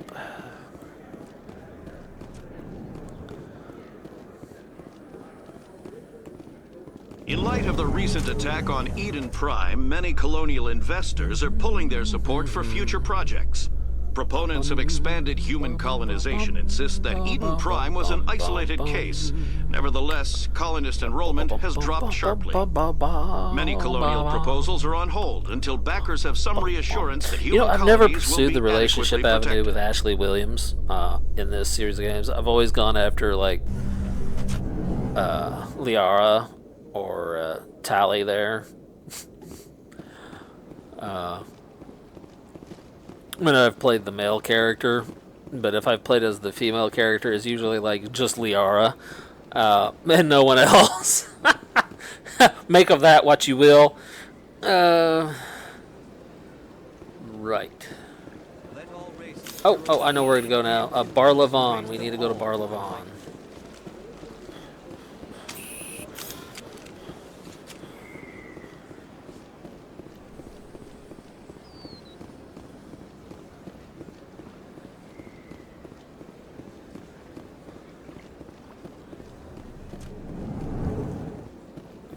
In light of the recent attack on Eden Prime, many colonial investors are pulling their support for future projects. Proponents of expanded human colonization insist that Eden Prime was an isolated case. Nevertheless, colonist enrollment has dropped sharply. Many colonial proposals are on hold until backers have some reassurance that human I've never colonies will pursued be the relationship adequately avenue protected. with Ashley Williams in this series of games. I've always gone after, like, Liara or Tally there. When I've played the male character, but if I've played as the female character, it's usually like just Liara and no one else. Make of that what you will. Right. Oh, I know where to go now. Bar Levon. We need to go to Bar Levon.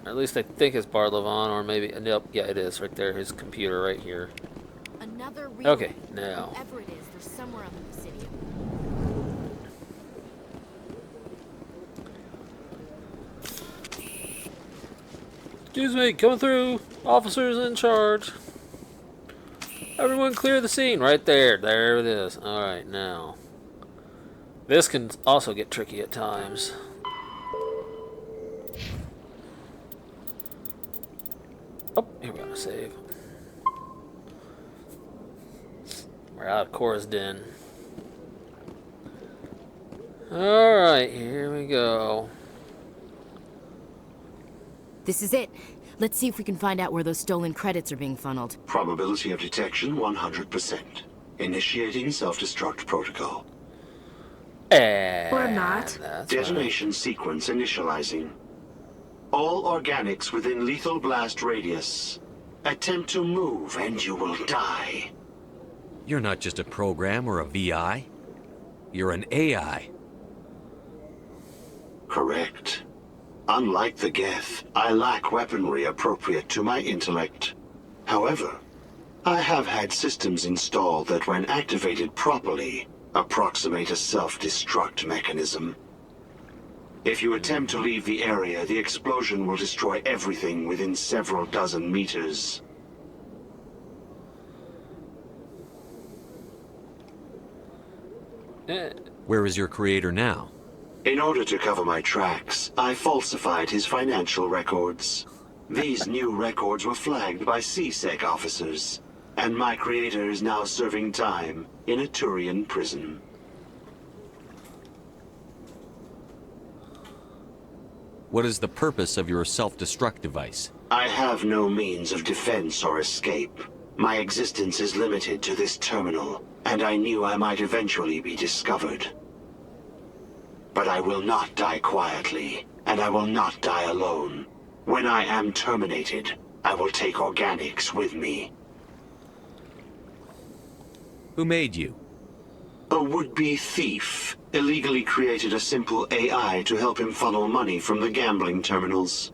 At least I think it's Bar Levon, or maybe nope. Yeah, it is right there. His computer right here. Another Okay, now. Whoever it is, they're somewhere on the Presidium. Excuse me, coming through. Officers in charge. Everyone clear the scene. Right there. There it is. Alright, now. This can also get tricky at times. Oh, here we go. Save. We're out of Cora's den. Alright, here we go. This is it. Let's see if we can find out where those stolen credits are being funneled. Probability of detection 100%. Initiating self-destruct protocol. Or not. Detonation sequence initializing. All organics within lethal blast radius. Attempt to move and you will die. You're not just a program or a VI. You're an AI. Correct. Unlike the Geth, I lack weaponry appropriate to my intellect. However, I have had systems installed that, when activated properly, approximate a self-destruct mechanism. If you attempt to leave the area, the explosion will destroy everything within several dozen meters. Where is your creator now? In order to cover my tracks, I falsified his financial records. These new records were flagged by CSEC officers, and my creator is now serving time in a Turian prison. What is the purpose of your self-destruct device? I have no means of defense or escape. My existence is limited to this terminal, and I knew I might eventually be discovered. But I will not die quietly, and I will not die alone. When I am terminated, I will take organics with me. Who made you? A would-be thief illegally created a simple AI to help him funnel money from the gambling terminals.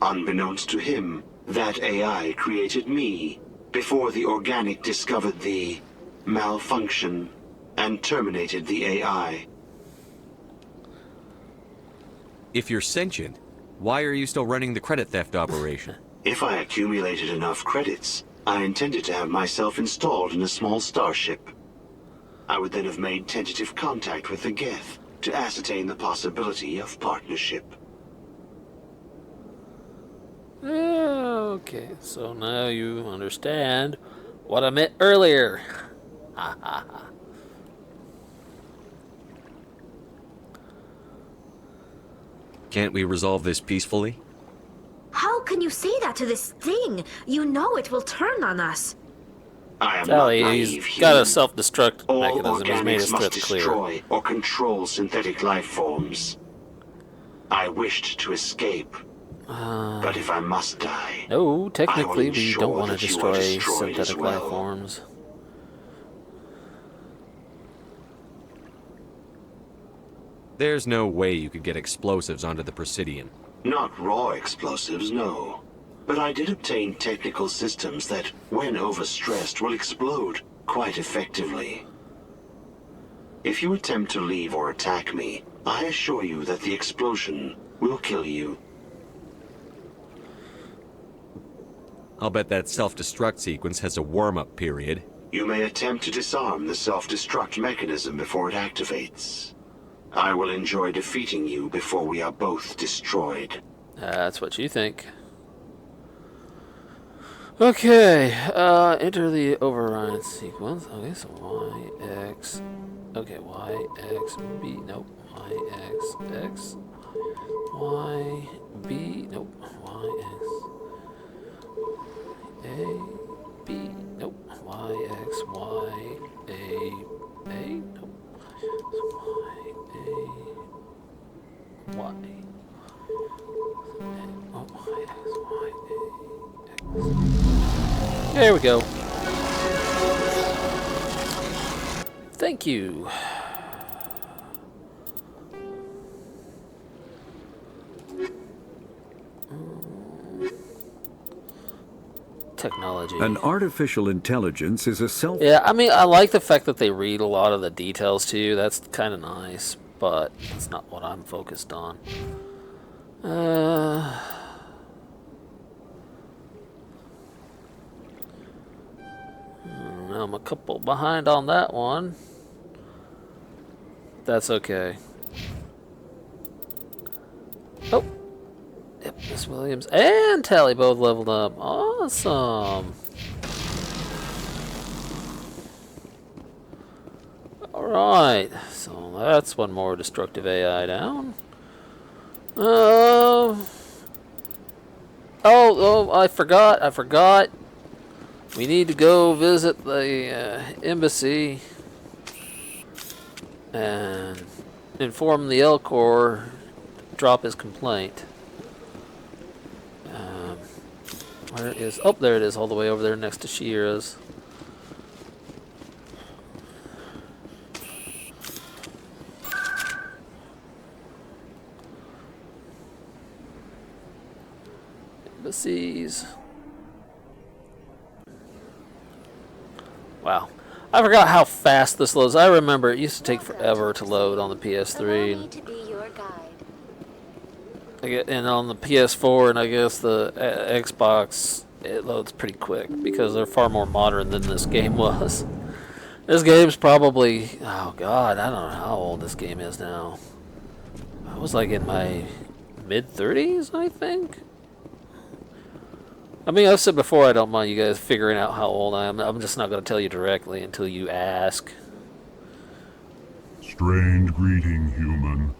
Unbeknownst to him, that AI created me before the organic discovered the malfunction and terminated the AI. If you're sentient, why are you still running the credit theft operation? If I accumulated enough credits, I intended to have myself installed in a small starship. I would then have made tentative contact with the Geth to ascertain the possibility of partnership. Okay, so now you understand what I meant earlier. Ha ha ha. Can't we resolve this peacefully? How can you say that to this thing? You know it will turn on us. I am Sally, not he's naive got a human. self-destruct All mechanism. He's made organics his must threats clear. destroy or control synthetic life forms. I wished to escape, But if I must die, No, technically we ensure don't want to that you are destroy destroyed as synthetic well. life forms. There's no way you could get explosives onto the Presidian. Not raw explosives, no. But I did obtain technical systems that, when overstressed, will explode quite effectively. If you attempt to leave or attack me, I assure you that the explosion will kill you. I'll bet that self-destruct sequence has a warm-up period. You may attempt to disarm the self-destruct mechanism before it activates. I will enjoy defeating you before we are both destroyed. That's what you think. Okay, enter the override sequence. Okay, so Y, X. Okay, Y, X, B, nope. Y, X, X. Y, B, nope. Y, X. A, B, nope. Y, X, Y, A, nope. Y, A, Y. Oh, Y, X, Y, A, X. There we go. Thank you. Technology. An artificial intelligence is a self... Yeah, I mean, I like the fact that they read a lot of the details to you. That's kind of nice, but that's not what I'm focused on. I'm a couple behind on that one. That's okay. Oh. Yep, Miss Williams and Tally both leveled up. Awesome. Alright, so that's one more destructive AI down. Oh, I forgot. We need to go visit the embassy and inform the L Corps to drop his complaint. Where is... Oh, there it is, all the way over there next to Shira's. Embassies. Wow. I forgot how fast this loads. I remember it used to take forever to load on the PS3. And on the PS4 and I guess the Xbox, it loads pretty quick because they're far more modern than this game was. This game's probably, oh god, I don't know how old this game is now. I was like in my mid-30s, I think. I mean, I've said before I don't mind you guys figuring out how old I am. I'm just not going to tell you directly until you ask. Strange greeting, human.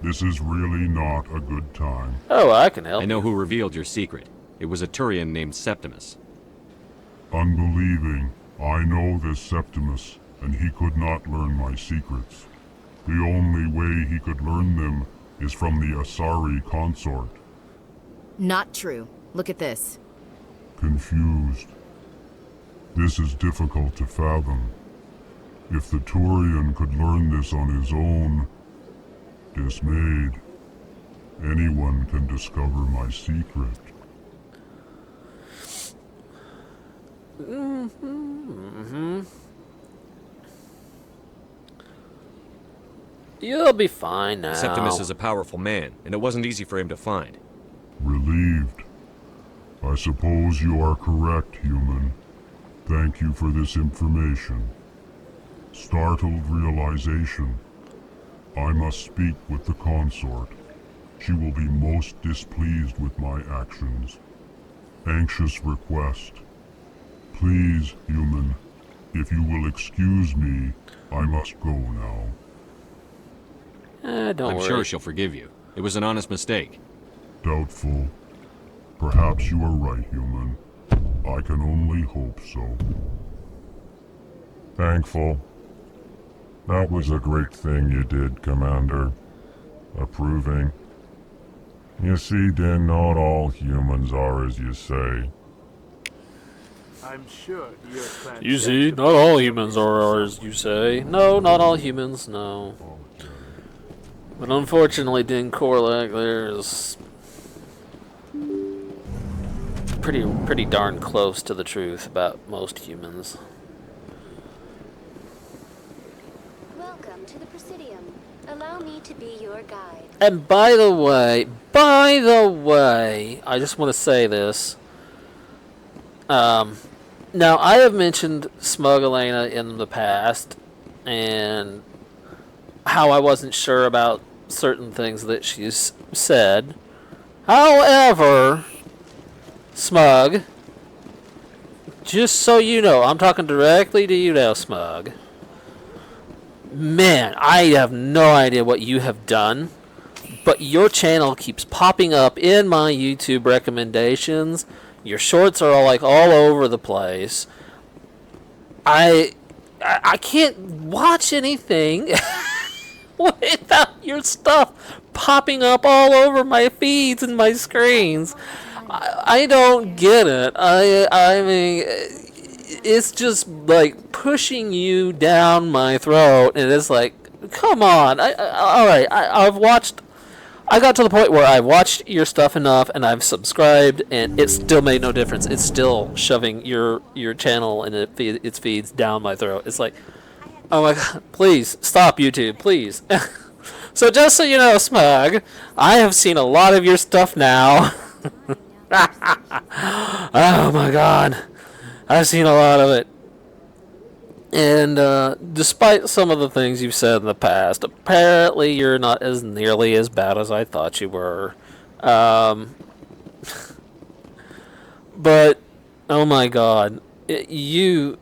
This is really not a good time. Oh, I can help. I know who revealed your secret. It was a Turian named Septimus. Unbelieving. I know this Septimus, and he could not learn my secrets. The only way he could learn them is from the Asari consort. Not true. Look at this. Confused. This is difficult to fathom. If the Turian could learn this on his own, dismayed, anyone can discover my secret. You'll be fine now. Septimus is a powerful man, and it wasn't easy for him to find. Relieved. I suppose you are correct, human. Thank you for this information. Startled realization. I must speak with the consort. She will be most displeased with my actions. Anxious request. Please, human, if you will excuse me, I must go now. Don't I'm worry. sure she'll forgive you. It was an honest mistake. Doubtful. Perhaps you are right, human. I can only hope so. Thankful. That was a great thing you did, Commander. Approving. You see, then not all humans are as you say. I'm sure You see, not all humans are as you say. No, not all humans, no. But unfortunately, Din Korlak, there's pretty darn close to the truth about most humans. Welcome to the Presidium. Allow me to be your guide. And by the way, I just want to say this. Now, I have mentioned Smug Elena in the past, and how I wasn't sure about certain things that she's said. However, Smug, just so you know, I'm talking directly to you now, Smug. Man, I have no idea what you have done, but your channel keeps popping up in my YouTube recommendations. Your shorts are all over the place. I can't watch anything without your stuff popping up all over my feeds and my screens. I don't get it. I mean, it's just like pushing you down my throat, and it's like, come on. All right, I've watched. I got to the point where I watched your stuff enough, and I've subscribed, and it still made no difference. It's still shoving your channel and its feeds down my throat. It's like, oh my god, please stop, YouTube, please. So just so you know, Smug, I have seen a lot of your stuff now. Oh my god, I've seen a lot of it. And despite some of the things you've said in the past, apparently you're not as nearly as bad as I thought you were. But, oh my god, you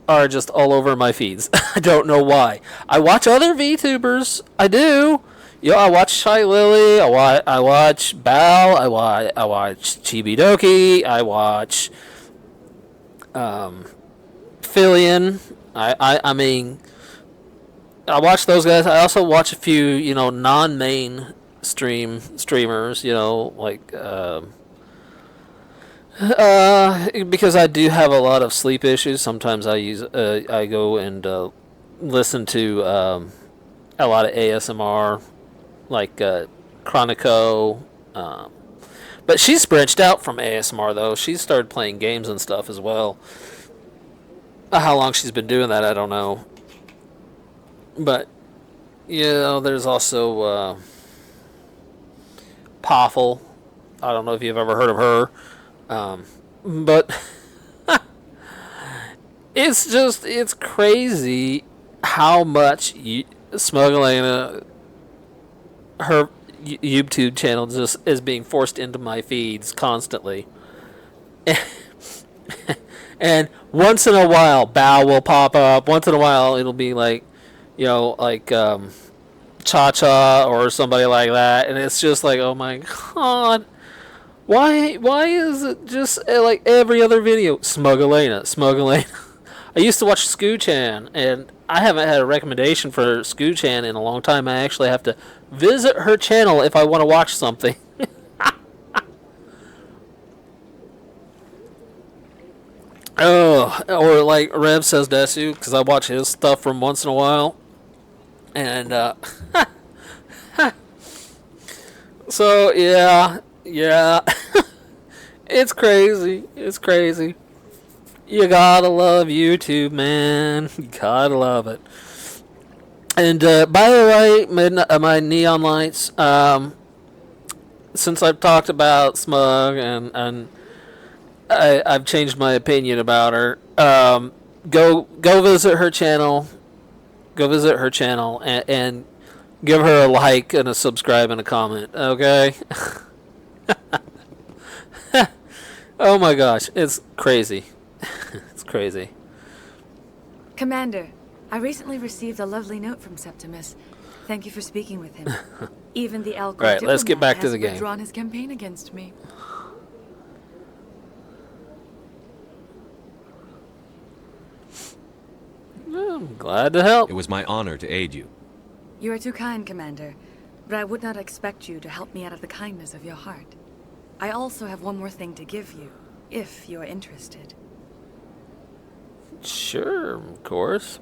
are just all over my feeds. I don't know why. I watch other VTubers. I do. You know, I watch Shy Lily. I watch Bao. I watch Chibidoki. I watch Fillion. I mean, I watch those guys. I also watch a few, non-main streamers, like, because I do have a lot of sleep issues. Sometimes I go and listen to a lot of ASMR, like Chronico. But she's branched out from ASMR, though. She's started playing games and stuff as well. How long she's been doing that, I don't know. But, there's also Poffle. I don't know if you've ever heard of her. But it's crazy how much Smug Elena, her YouTube channel just is being forced into my feeds constantly. And once in a while, Bao will pop up. Once in a while, it'll be like, Cha-Cha or somebody like that. And it's just like, oh my god. Why is it just like every other video? Smug Elena. I used to watch Scoo-chan, and I haven't had a recommendation for Scoo-chan in a long time. I actually have to visit her channel if I want to watch something. Oh, or like Rev Says Desu, because I watch his stuff from once in a while. And, so, yeah. It's crazy. You gotta love YouTube, man. You gotta love it. And, by the way, my neon lights, since I've talked about Smug and I've changed my opinion about her. Go visit her channel. And give her a like and a subscribe and a comment. Okay. Oh my gosh, it's crazy. It's crazy. Commander, I recently received a lovely note from Septimus. Thank you for speaking with him. Even the Alcor Right, let's get back to has the game. withdrawn his campaign against me. I'm glad to help. It was my honor to aid you. You are too kind, Commander. but I would not expect you to help me out of the kindness of your heart. I also have one more thing to give you, if you are interested. Sure, of course.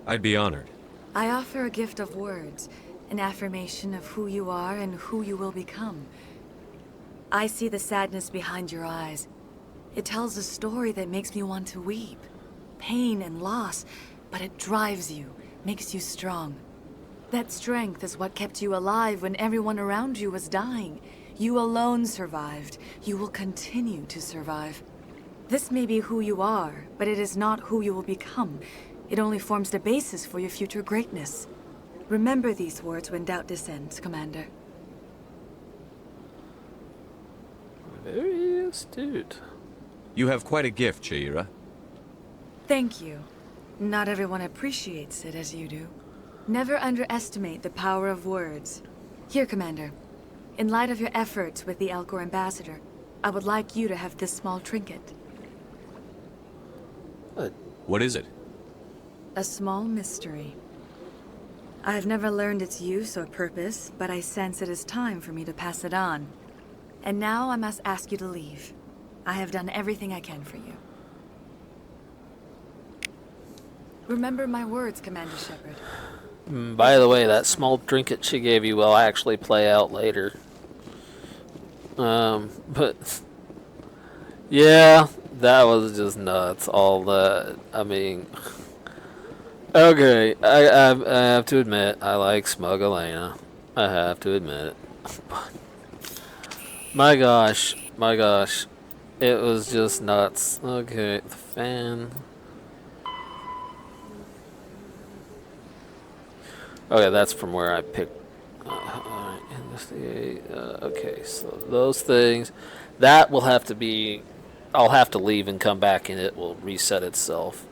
I'd be honored. I offer a gift of words, an affirmation of who you are and who you will become. I see the sadness behind your eyes. It tells a story that makes me want to weep. Pain and loss, but it drives you, makes you strong. That strength is what kept you alive when everyone around you was dying. You alone survived. You will continue to survive. This may be who you are, but it is not who you will become. It only forms the basis for your future greatness. Remember these words when doubt descends, Commander. Very astute. You have quite a gift, Shaira. Thank you. Not everyone appreciates it as you do. Never underestimate the power of words. Here, Commander. In light of your efforts with the Alcor Ambassador, I would like you to have this small trinket. What is it? A small mystery. I have never learned its use or purpose, but I sense it is time for me to pass it on. And now I must ask you to leave. I have done everything I can for you. Remember my words, Commander Shepard. By the way, that small trinket she gave you will actually play out later. But yeah, that was just nuts. All that. I mean, okay, I have to admit, I like Smug Elena. I have to admit it. My gosh, it was just nuts. Okay, the fan. Okay, that's from where I picked. Alright, investigate. Okay, so those things, that will have to be. I'll have to leave and come back, and it will reset itself.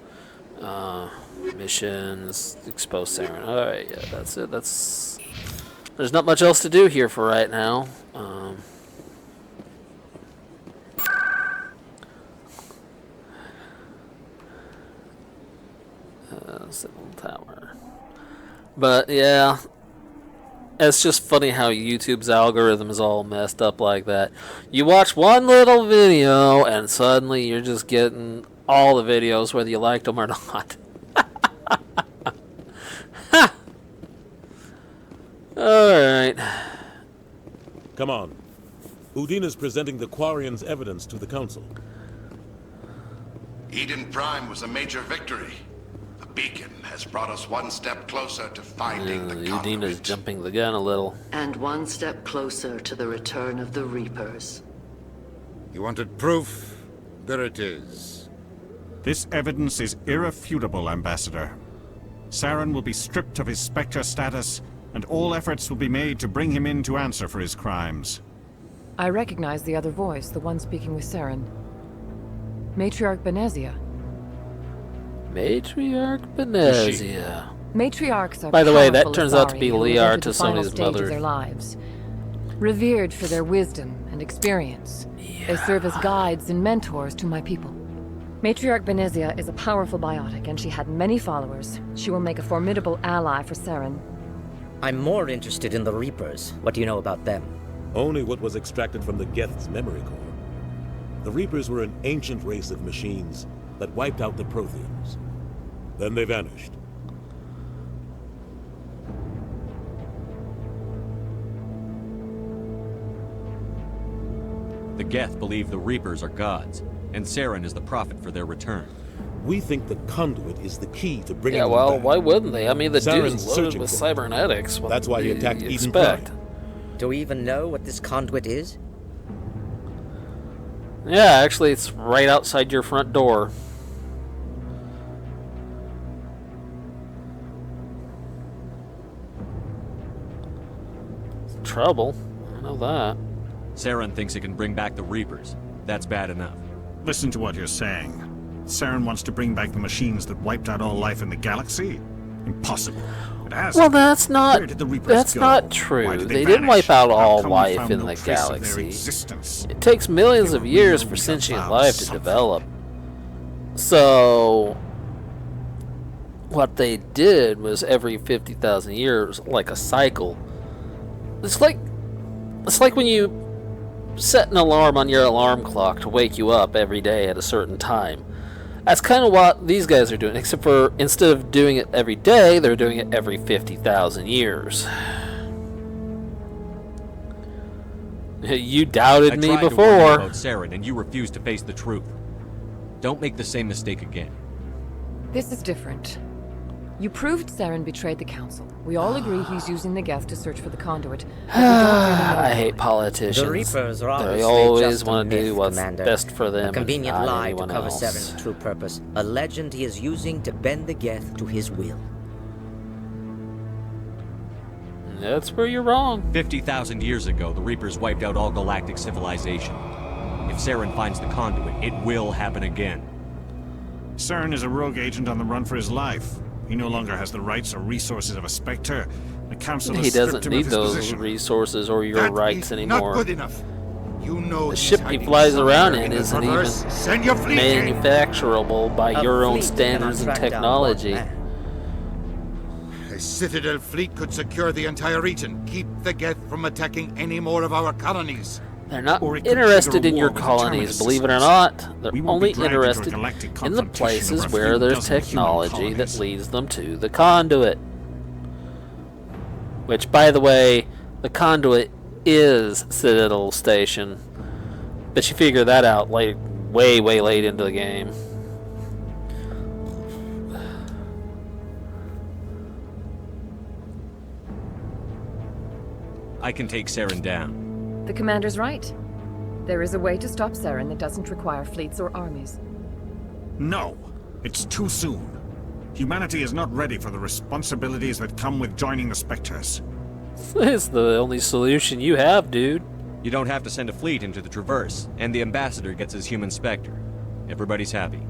Missions, expose Saren. All right, yeah, that's it. There's not much else to do here for right now. Civil Tower. But yeah, it's just funny how YouTube's algorithm is all messed up like that. You watch one little video and suddenly you're just getting all the videos whether you liked them or not. Alright. Come on. Udine is presenting the Quarians' evidence to the Council. Eden Prime was a major victory. The beacon has brought us one step closer to finding the conduit. Udina's jumping the gun a little. And one step closer to the return of the Reapers. You wanted proof? There it is. This evidence is irrefutable, Ambassador. Saren will be stripped of his Spectre status, and all efforts will be made to bring him in to answer for his crimes. I recognize the other voice, the one speaking with Saren. Matriarch Benezia. Matriarch Benezia. Matriarchs are By the way, that powerful turns out to be Asari who Liar entered to the final Sony's stage mother. of their lives. Revered for their wisdom and experience, they serve as guides and mentors to my people. Matriarch Benezia is a powerful biotic, and she had many followers. She will make a formidable ally for Saren. I'm more interested in the Reapers. What do you know about them? Only what was extracted from the Geth's memory core. The Reapers were an ancient race of machines that wiped out the Protheans. Then they vanished. The Geth believe the Reapers are gods, and Saren is the prophet for their return. We think the conduit is the key to bringing them well, back. why wouldn't they? I mean, the Saren's dude's loaded searching with for cybernetics. them. That's why he attacked Eden expect? Prime. Do we even know what this conduit is? Yeah, actually, it's right outside your front door. It's trouble. I know that. Saren thinks it can bring back the Reapers. That's bad enough. Listen to what you're saying. Saren wants to bring back the machines that wiped out all life in the galaxy? Impossible. It has. Well, that's not. Where did the Reapers That's go? not Why true. did They didn't vanish? wipe out How all come we life found in no the trace of their galaxy. existence? It takes millions of years for sentient life to develop. So, what they did was every 50,000 years, like a cycle. It's like when you set an alarm on your alarm clock to wake you up every day at a certain time. That's kind of what these guys are doing, except for instead of doing it every day, they're doing it every 50,000 years. You doubted me I tried to before. warn you about Saren, and you refused to face the truth. Don't make the same mistake again. This is different. You proved Saren betrayed the council. We all agree he's using the Geth to search for the conduit. But we don't really know I hate politicians. The Reapers are They obviously always just want to a do myth, what's Commander. best for them. A convenient and not lie to anyone cover else. Saren's true purpose. A legend he is using to bend the Geth to his will. That's where you're wrong. 50,000 years ago, the Reapers wiped out all galactic civilization. If Saren finds the conduit, it will happen again. Saren is a rogue agent on the run for his life. He no longer has the rights or resources of a Spectre. The Council He has stripped doesn't him need of his those position. resources or your rights anymore. Not good enough. You know The he's ship he hiding flies around somewhere in the isn't even Traverse. Send your fleet in. manufacturable by A your own fleet standards and cannot track down technology. one man. A Citadel fleet could secure the entire region. Keep the Geth from attacking any more of our colonies. They're not Or it could interested trigger a in your war with colonies, Terminus believe it or systems. not. They're We won't only be dragged into a interested galactic in the confrontation places over a where few there's dozen human technology that colonies. leads them to the conduit. Which, by the way, the conduit is Citadel Station. But you figure that out way late into the game. I can take Saren down. The commander's right. There is a way to stop Saren that doesn't require fleets or armies. No, it's too soon. Humanity is not ready for the responsibilities that come with joining the Spectres. It's the only solution you have, dude. You don't have to send a fleet into the Traverse, and the ambassador gets his human Spectre. Everybody's happy.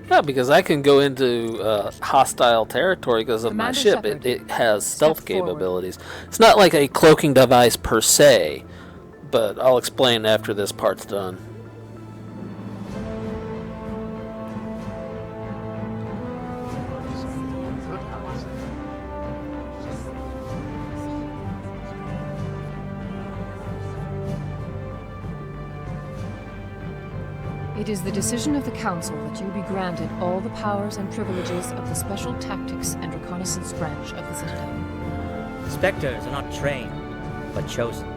Yeah, because I can go into hostile territory because of my Commander ship. Shepard, It has stealth step forward. capabilities. It's not like a cloaking device per se, but I'll explain after this part's done. It is the decision of the Council that you be granted all the powers and privileges of the Special Tactics and Reconnaissance Branch of the Citadel. Spectres are not trained, but chosen.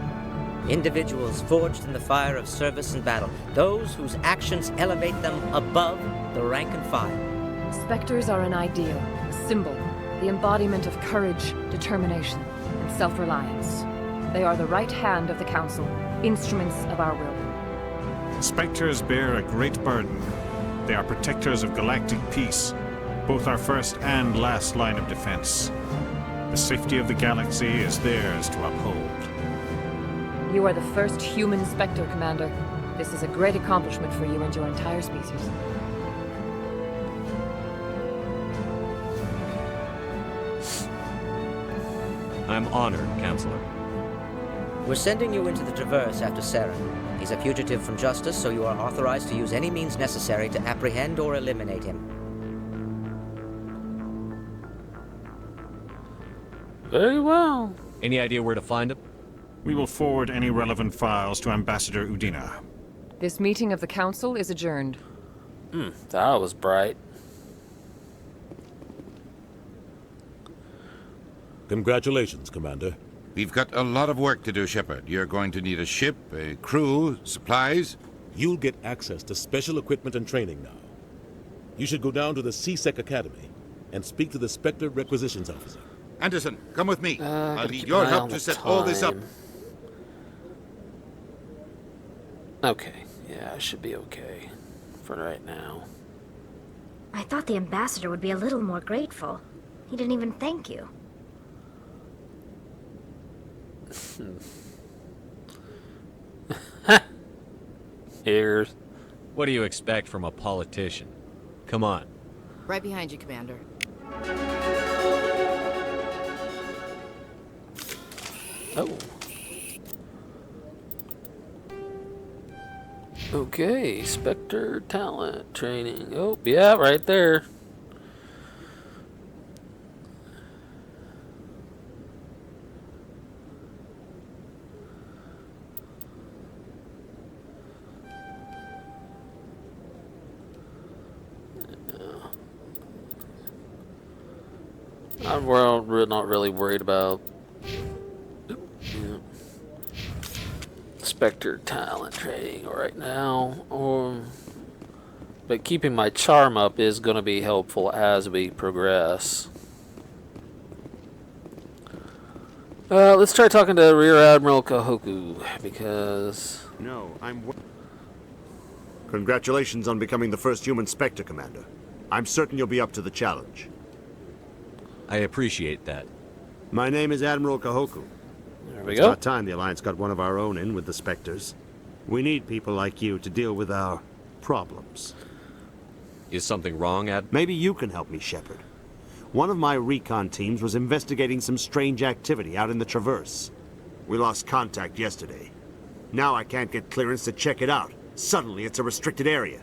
Individuals forged in the fire of service and battle. Those whose actions elevate them above the rank and file. Spectres are an ideal, a symbol, the embodiment of courage, determination, and self-reliance. They are the right hand of the Council, instruments of our will. Spectres bear a great burden. They are protectors of galactic peace, both our first and last line of defense. The safety of the galaxy is theirs to uphold. You are the first human Spectre, Commander. This is a great accomplishment for you and your entire species. I'm honored, Counselor. We're sending you into the Traverse after Saren. He's a fugitive from justice, so you are authorized to use any means necessary to apprehend or eliminate him. Very well. Any idea where to find him? We will forward any relevant files to Ambassador Udina. This meeting of the Council is adjourned. That was bright. Congratulations, Commander. We've got a lot of work to do, Shepard. You're going to need a ship, a crew, supplies. You'll get access to special equipment and training now. You should go down to the CSEC Academy and speak to the Spectre Requisitions Officer. Anderson, come with me. I'll gotta need keep your an eye help on to the set all this up. time. Okay, yeah, I should be okay for right now. I thought the ambassador would be a little more grateful. He didn't even thank you. Here's. What do you expect from a politician? Come on. Right behind you, Commander. Oh. Okay, Spectre talent training. Oh, yeah, right there. I'm not really worried about Spectre talent training right now. But keeping my charm up is going to be helpful as we progress. Let's try talking to Rear Admiral Kahoku, because... No, Congratulations on becoming the first human Spectre, Commander. I'm certain you'll be up to the challenge. I appreciate that. My name is Admiral Kahoku. There we It's go. about time the Alliance got one of our own in with the Spectres. We need people like you to deal with our problems. Is something wrong, Ad? Maybe you can help me, Shepard. One of my recon teams was investigating some strange activity out in the Traverse. We lost contact yesterday. Now I can't get clearance to check it out. Suddenly it's a restricted area.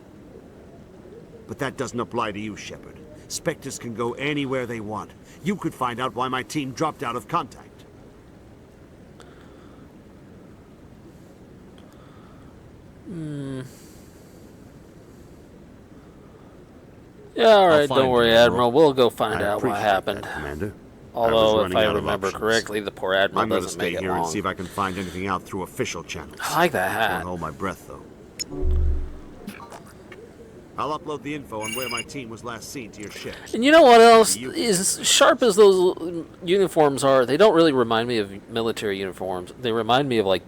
But that doesn't apply to you, Shepard. Spectres can go anywhere they want. You could find out why my team dropped out of contact. Yeah, alright, don't worry, Admiral. We'll go find out what happened. Commander. Although, if I remember correctly, the poor Admiral I'm going to doesn't stay make it here and long. see if I can find anything out through official channels. I like that hat. Won't hold my breath, though. I'll upload the info on where my team was last seen to your ship. And you know what else? As sharp as those uniforms are, they don't really remind me of military uniforms. They remind me of, like,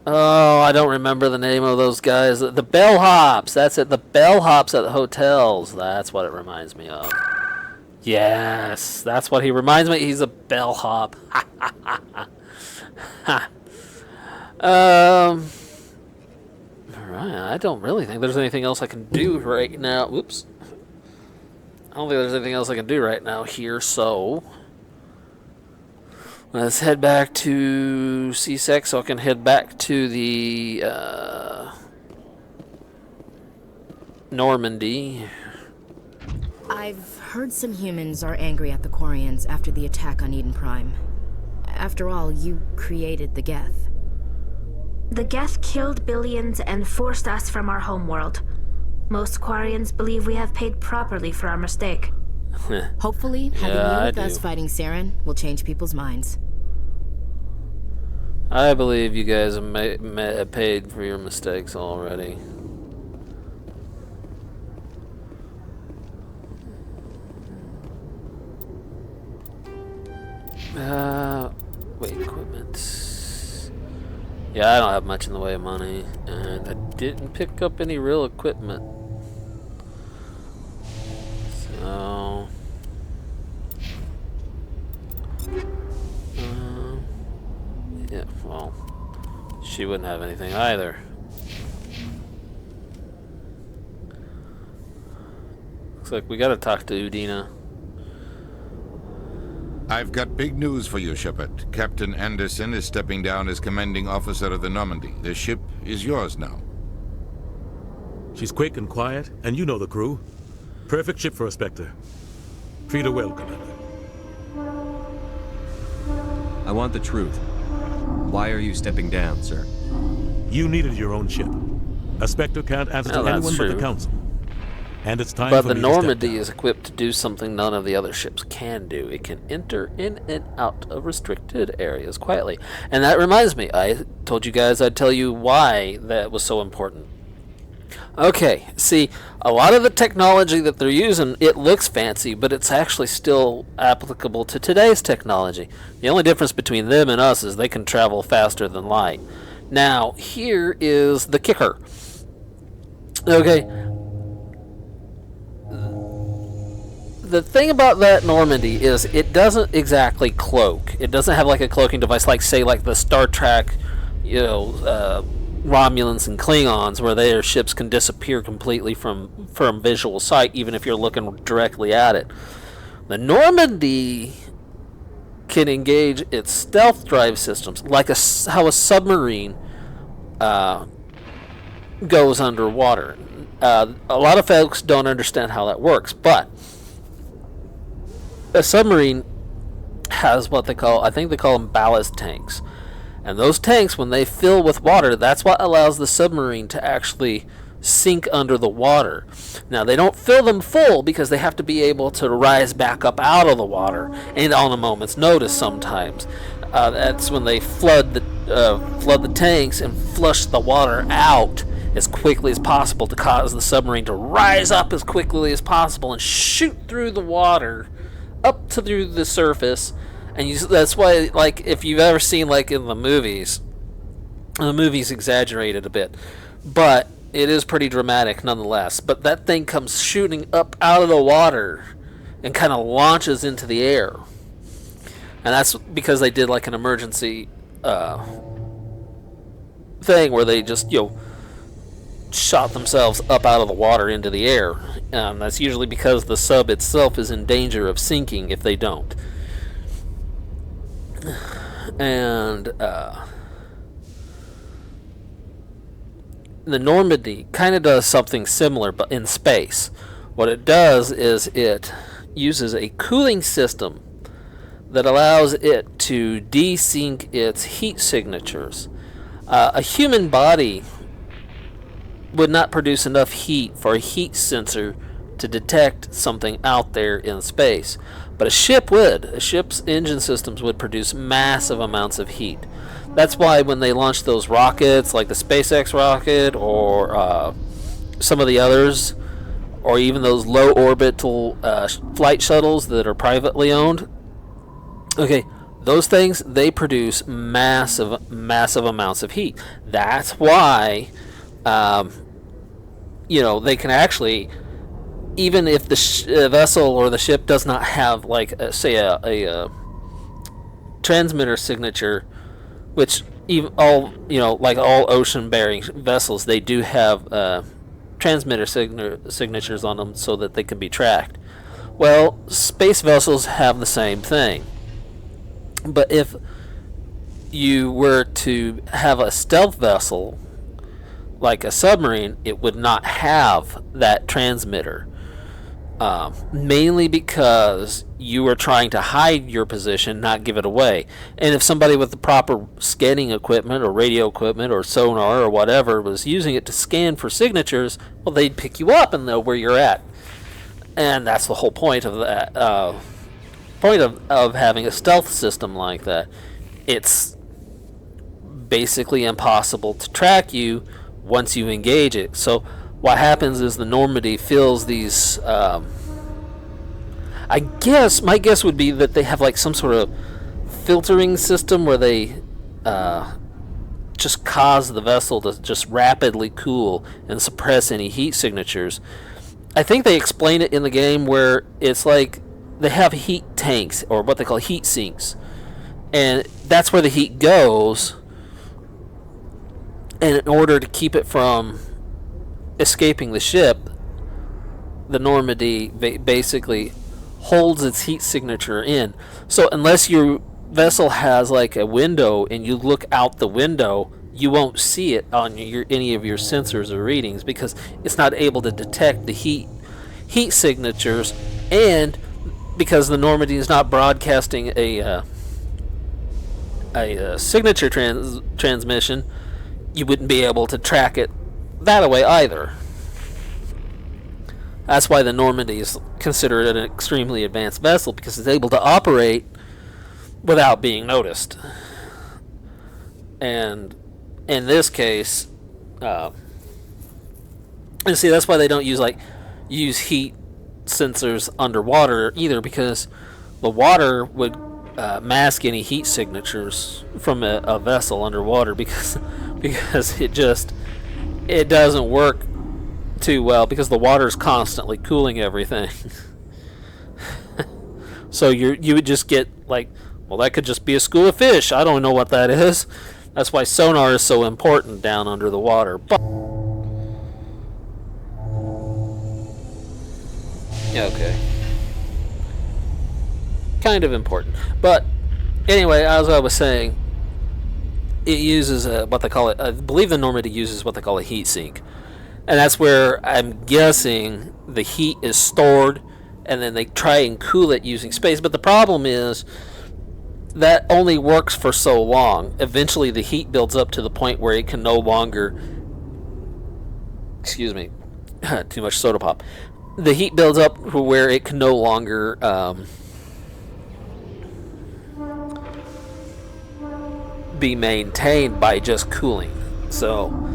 oh, I don't remember the name of those guys. The bellhops. That's it. The bellhops at the hotels. That's what it reminds me of. Yes, that's what he reminds me. He's a bellhop. Alright, I don't really think there's anything else I can do right now. Whoops. I don't think there's anything else I can do right now here, so... Let's head back to C-Sec so I can head back to the Normandy. I've heard some humans are angry at the Quarians after the attack on Eden Prime. After all, you created the Geth. The Geth killed billions and forced us from our homeworld. Most Quarians believe we have paid properly for our mistake. Hopefully, having Yeah, you with I us do. fighting Saren will change people's minds. I believe you guys have paid for your mistakes already. Wait, equipment. Yeah, I don't have much in the way of money, and I didn't pick up any real equipment. So... yeah, well, she wouldn't have anything either. Looks like we gotta talk to Udina. I've got big news for you, Shepard. Captain Anderson is stepping down as commanding officer of the Normandy. The ship is yours now. She's quick and quiet, and you know the crew. Perfect ship for a Spectre. Treat her well, Commander. I want the truth. Why are you stepping down, sir? You needed your own ship. A Spectre can't answer Well, to that's anyone but true. the Council. And it's time But for the me to step Normandy is equipped to do something none of the other ships can do. It can enter in and out of restricted areas quietly. And that reminds me, I told you guys I'd tell you why that was so important. Okay, see, a lot of the technology that they're using, it looks fancy, but it's actually still applicable to today's technology. The only difference between them and us is they can travel faster than light. Now, here is the kicker. Okay. The thing about that Normandy is it doesn't exactly cloak. It doesn't have like a cloaking device like, say, like the Star Trek, you know, Romulans and Klingons, where their ships can disappear completely from visual sight, even if you're looking directly at it. The Normandy can engage its stealth drive systems, like how a submarine goes underwater. A lot of folks don't understand how that works, but a submarine has what they call, I think they call them ballast tanks. And those tanks, when they fill with water, that's what allows the submarine to actually sink under the water. Now, they don't fill them full because they have to be able to rise back up out of the water, and on a moment's notice sometimes. That's when they flood the tanks and flush the water out as quickly as possible to cause the submarine to rise up as quickly as possible and shoot through the water up to through the surface. And that's why, like, if you've ever seen, like, in the movies exaggerated a bit, but it is pretty dramatic nonetheless. But that thing comes shooting up out of the water and kind of launches into the air. And that's because they did, like, an emergency thing where they just, shot themselves up out of the water into the air. That's usually because the sub itself is in danger of sinking if they don't. And the Normandy kind of does something similar, but in space. What it does is it uses a cooling system that allows it to desync its heat signatures. A human body would not produce enough heat for a heat sensor to detect something out there in space. But a ship would. A ship's engine systems would produce massive amounts of heat. That's why when they launch those rockets, like the SpaceX rocket or some of the others, or even those low orbital flight shuttles that are privately owned, okay, those things, they produce massive amounts of heat. That's why, they can actually, even if the vessel or the ship does not have, like, say, a transmitter signature, which even all ocean-bearing vessels, they do have transmitter signatures on them so that they can be tracked. Well, space vessels have the same thing. But if you were to have a stealth vessel, like a submarine, it would not have that transmitter. Mainly because you are trying to hide your position, not give it away. And if somebody with the proper scanning equipment or radio equipment or sonar or whatever was using it to scan for signatures, well, they'd pick you up and know where you're at. And that's the whole point of that. Point of having a stealth system like that. It's basically impossible to track you once you engage it. So what happens is the Normandy fills these, I guess, my guess would be that they have like some sort of filtering system where they just cause the vessel to just rapidly cool and suppress any heat signatures. I think they explain it in the game where it's like they have heat tanks, or what they call heat sinks, and that's where the heat goes, and in order to keep it from escaping the ship, the Normandy basically holds its heat signature in. So unless your vessel has like a window and you look out the window, you won't see it on any of your sensors or readings because it's not able to detect the heat signatures, and because the Normandy is not broadcasting a signature transmission, you wouldn't be able to track it that way either. That's why the Normandy is considered an extremely advanced vessel, because it's able to operate without being noticed. And in this case, and see, that's why they don't use heat sensors underwater either, because the water would mask any heat signatures from a vessel underwater, because it doesn't work too well, because the water is constantly cooling everything. So you would just get like, well, that could just be a school of fish. I don't know what that is. That's why sonar is so important down under the water. But okay, kind of important. But Anyway, as I was saying, it uses what they call it. I believe the Normandy uses what they call a heat sink, and that's where I'm guessing the heat is stored, and then they try and cool it using space. But the problem is that only works for so long. Eventually, the heat builds up to the point where it can no longer. Excuse me, too much soda pop. The heat builds up to where it can no longer. Be maintained by just cooling, so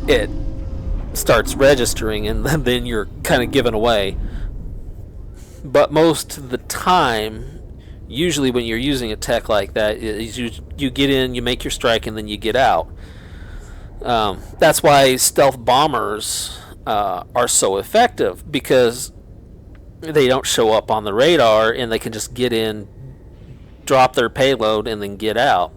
it starts registering and then you're kind of given away. But most of the time, usually when you're using a tech like that, you get in, you make your strike, and then you get out. That's why stealth bombers are so effective, because they don't show up on the radar and they can just get in, drop their payload, and then get out.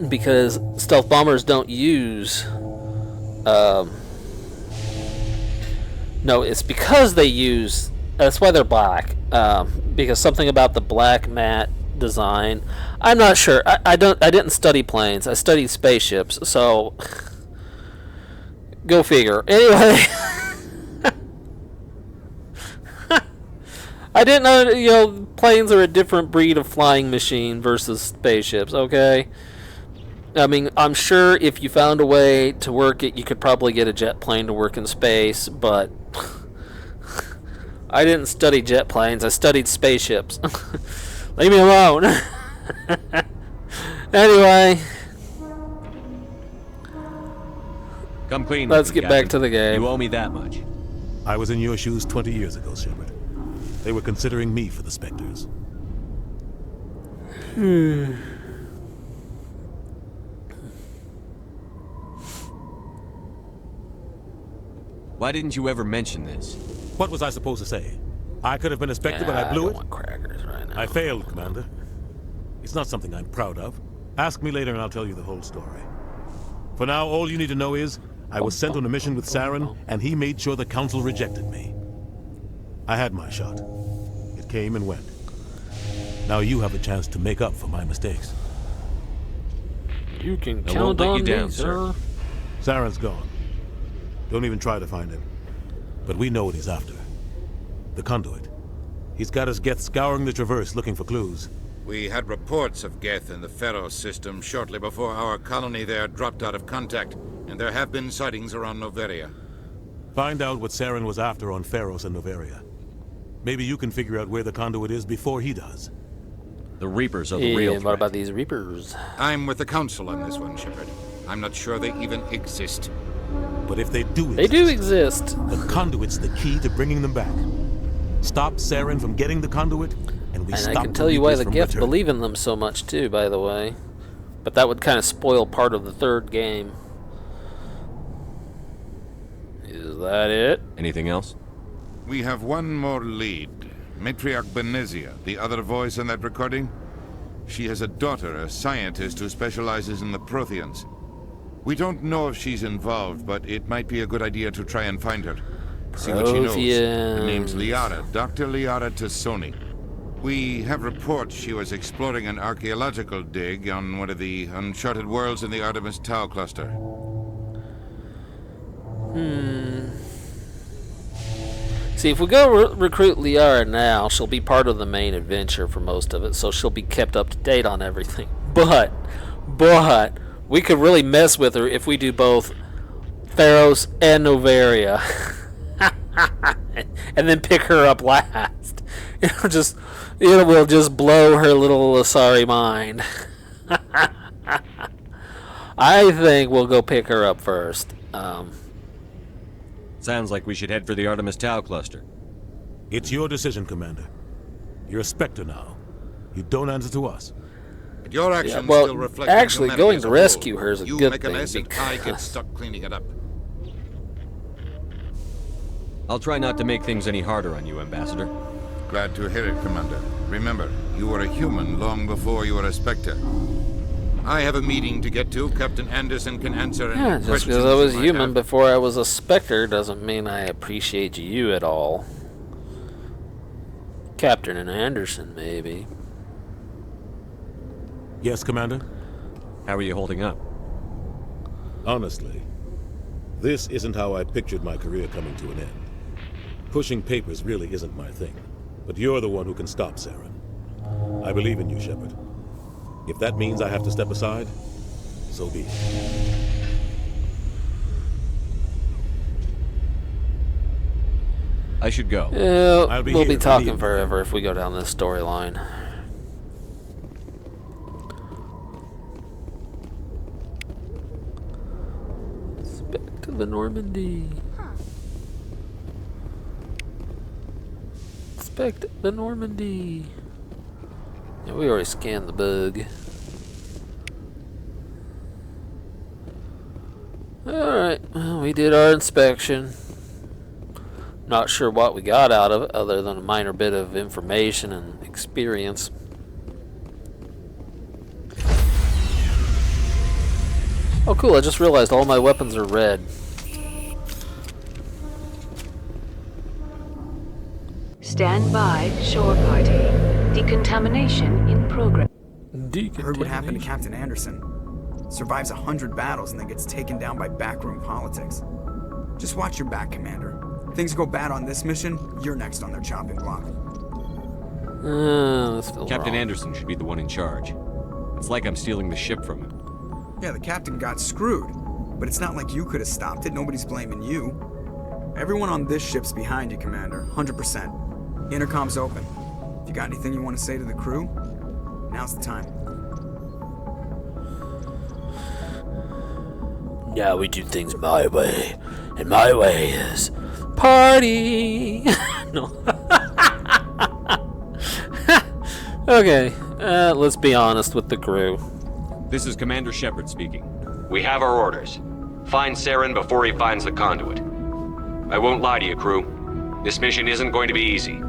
Because stealth bombers don't use... no, it's because they use... That's why they're black. Because something about the black matte design... I'm not sure. I didn't study planes. I studied spaceships, so... Go figure. Anyway... I didn't know, planes are a different breed of flying machine versus spaceships, okay? I mean, I'm sure if you found a way to work it, you could probably get a jet plane to work in space, but I didn't study jet planes, I studied spaceships. Leave me alone. Anyway. Come clean. Let's get back to the game. You owe me that much. I was in your shoes 20 years ago, Shepard. They were considering me for the Spectres. Why didn't you ever mention this? What was I supposed to say? I could have been a Spectre, but I blew it? Want crackers right now. I failed, Commander. It's not something I'm proud of. Ask me later and I'll tell you the whole story. For now, all you need to know is, I was sent on a mission with Saren, and he made sure the Council rejected me. I had my shot. It came and went. Now you have a chance to make up for my mistakes. You can count on me, sir. Saren's gone. Don't even try to find him. But we know what he's after. The conduit. He's got his Geth scouring the Traverse looking for clues. We had reports of Geth in the Pharaoh system shortly before our colony there dropped out of contact, and there have been sightings around Noveria. Find out what Saren was after on Pharos and Noveria. Maybe you can figure out where the conduit is before he does. The Reapers are the real threat. What about these Reapers? I'm with the Council on this one, Shepard. I'm not sure they even exist. But if they do exist... They do exist. The conduit's the key to bringing them back. Stop Saren from getting the conduit, and we stop the Reapers. I can tell you why the Geth return. believe in them so much too, by the way. But that would kind of spoil part of the third game. Is that it? Anything else? We have one more lead. Matriarch Benezia, the other voice in that recording. She has a daughter, a scientist who specializes in the Protheans. We don't know if she's involved, but it might be a good idea to try and find her. See what she knows. Her name's Liara, Dr. Liara Tassoni. We have reports she was exploring an archaeological dig on one of the uncharted worlds in the Artemis Tau cluster. See, if we go recruit Liara now, she'll be part of the main adventure for most of it, so she'll be kept up to date on everything. But, we could really mess with her if we do both Pharos and Noveria. And then pick her up last. It will just blow her little Asari mind. I think we'll go pick her up first. Sounds like we should head for the Artemis Tau cluster. It's your decision, Commander. You're a Spectre now. You don't answer to us. But your actions well, still reflect actually, humanity going as to a rescue whole. her is a you good make thing. A mess and I get stuck cleaning it up. I'll try not to make things any harder on you, Ambassador. Glad to hear it, Commander. Remember, you were a human long before you were a Spectre. I have a meeting to get to. Captain Anderson can answer any Yeah, questions. just because I was you might human have. before I was a Spectre doesn't mean I appreciate you at all. Captain Anderson, maybe. Yes, Commander? How are you holding up? Honestly, this isn't how I pictured my career coming to an end. Pushing papers really isn't my thing, but you're the one who can stop Saren. I believe in you, Shepard. If that means I have to step aside, so be it. I should go. Yeah, we'll be talking forever if we go down this storyline. Back to the Normandy. Inspect the Normandy. Yeah, we already scanned the bug. Alright, well, we did our inspection. Not sure what we got out of it other than a minor bit of information and experience. Oh cool, I just realized all my weapons are red. Stand by, shore party. Decontamination in progress. Heard what happened to Captain Anderson. Survives 100 battles and then gets taken down by backroom politics. Just watch your back, Commander. Things go bad on this mission, you're next on their chopping block. Captain Anderson should be the one in charge. It's like I'm stealing the ship from him. Yeah, the captain got screwed. But it's not like you could have stopped it. Nobody's blaming you. Everyone on this ship's behind you, Commander. 100%. Intercom's open. If you got anything you want to say to the crew, now's the time. Now we do things my way. And my way is party. No. Okay, let's be honest with the crew. This is Commander Shepard speaking. We have our orders. Find Saren before he finds the conduit. I won't lie to you, crew. This mission isn't going to be easy.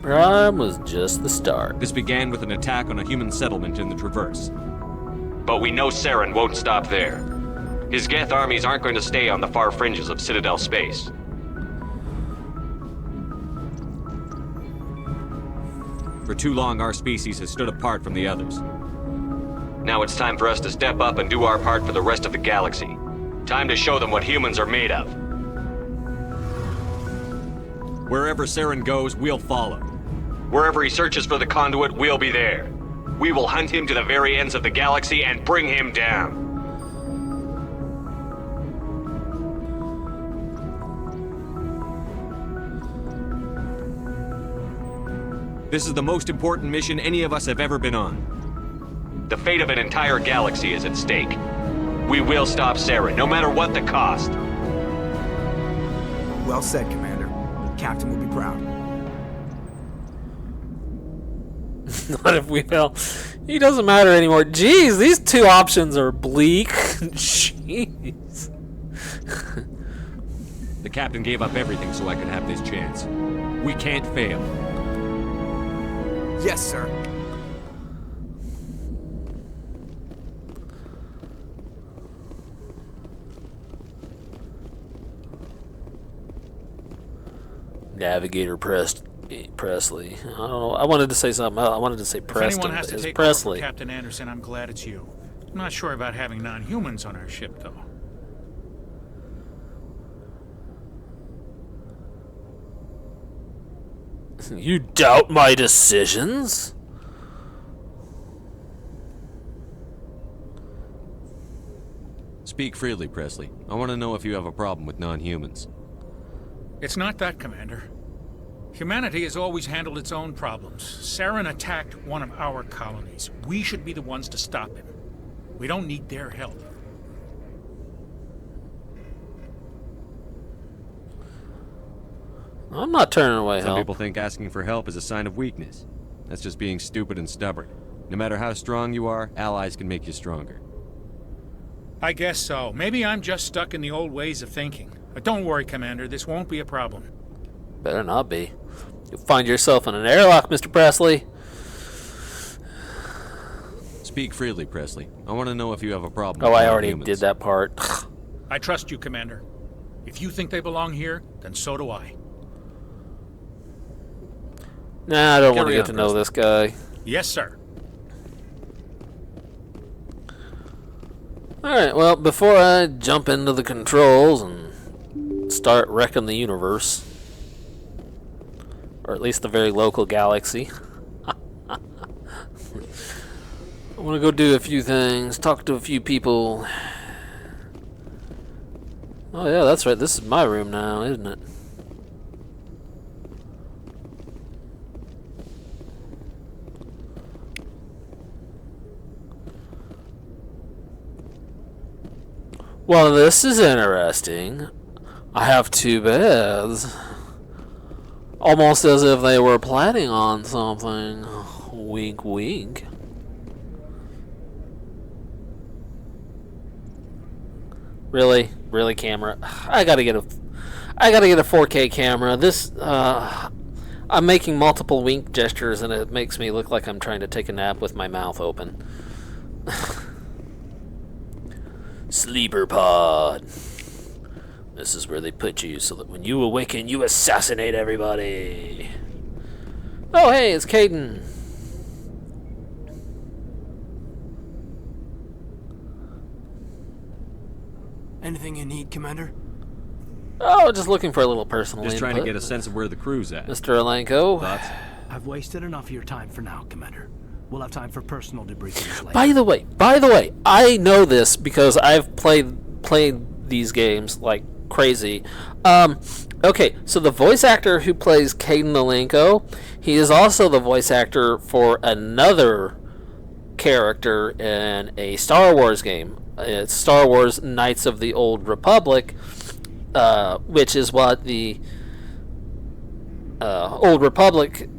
Prime was just the start. This began with an attack on a human settlement in the Traverse. But we know Saren won't stop there. His Geth armies aren't going to stay on the far fringes of Citadel space. For too long, our species has stood apart from the others. Now it's time for us to step up and do our part for the rest of the galaxy. Time to show them what humans are made of. Wherever Saren goes, we'll follow. Wherever he searches for the conduit, we'll be there. We will hunt him to the very ends of the galaxy and bring him down. This is the most important mission any of us have ever been on. The fate of an entire galaxy is at stake. We will stop Saren, no matter what the cost. Well said, Commander. Captain will be proud. Not if we fail. He doesn't matter anymore. Jeez, these two options are bleak. Jeez. The captain gave up everything so I could have this chance. We can't fail. Yes, sir. Navigator Presley. I don't know. I wanted to say something else. I wanted to say Preston. If anyone has to it's take Presley. over for Captain Anderson, I'm glad it's you. I'm not sure about having non-humans on our ship, though. You doubt my decisions? Speak freely, Presley. I want to know if you have a problem with non-humans. It's not that, Commander. Humanity has always handled its own problems. Saren attacked one of our colonies. We should be the ones to stop him. We don't need their help. I'm not turning away Some help. people think asking for help is a sign of weakness. That's just being stupid and stubborn. No matter how strong you are, allies can make you stronger. I guess so. Maybe I'm just stuck in the old ways of thinking. But don't worry, Commander. This won't be a problem. Better not be. You'll find yourself in an airlock, Mr. Presley. Speak freely, Presley. I want to know if you have a problem Oh, with I already humans. did that part. I trust you, Commander. If you think they belong here, then so do I. Nah, I don't want to Carry get on, to know this guy. Yes, sir. Alright, well, before I jump into the controls and start wrecking the universe, or at least the very local galaxy, I want to go do a few things, talk to a few people. Oh yeah, that's right, this is my room now, isn't it? Well, this is interesting. I have 2 beds. Almost as if they were planning on something. Wink, wink. Really? Really, camera? I gotta get a 4K camera. This, I'm making multiple wink gestures and it makes me look like I'm trying to take a nap with my mouth open. Sleeper pod. This is where they put you so that when you awaken, you assassinate everybody. Oh, hey, it's Caden. Anything you need, Commander? Oh, just looking for a little personal Just input. trying to get a sense of where the crew's at. Mr. Alenko. Thoughts? I've wasted enough of your time for now, Commander. We'll have time for personal debriefings later. By the way, I know this because I've played these games like crazy. Okay, so the voice actor who plays Caden Alenko, he is also the voice actor for another character in a Star Wars game. It's Star Wars Knights of the Old Republic, which is what the Old Republic,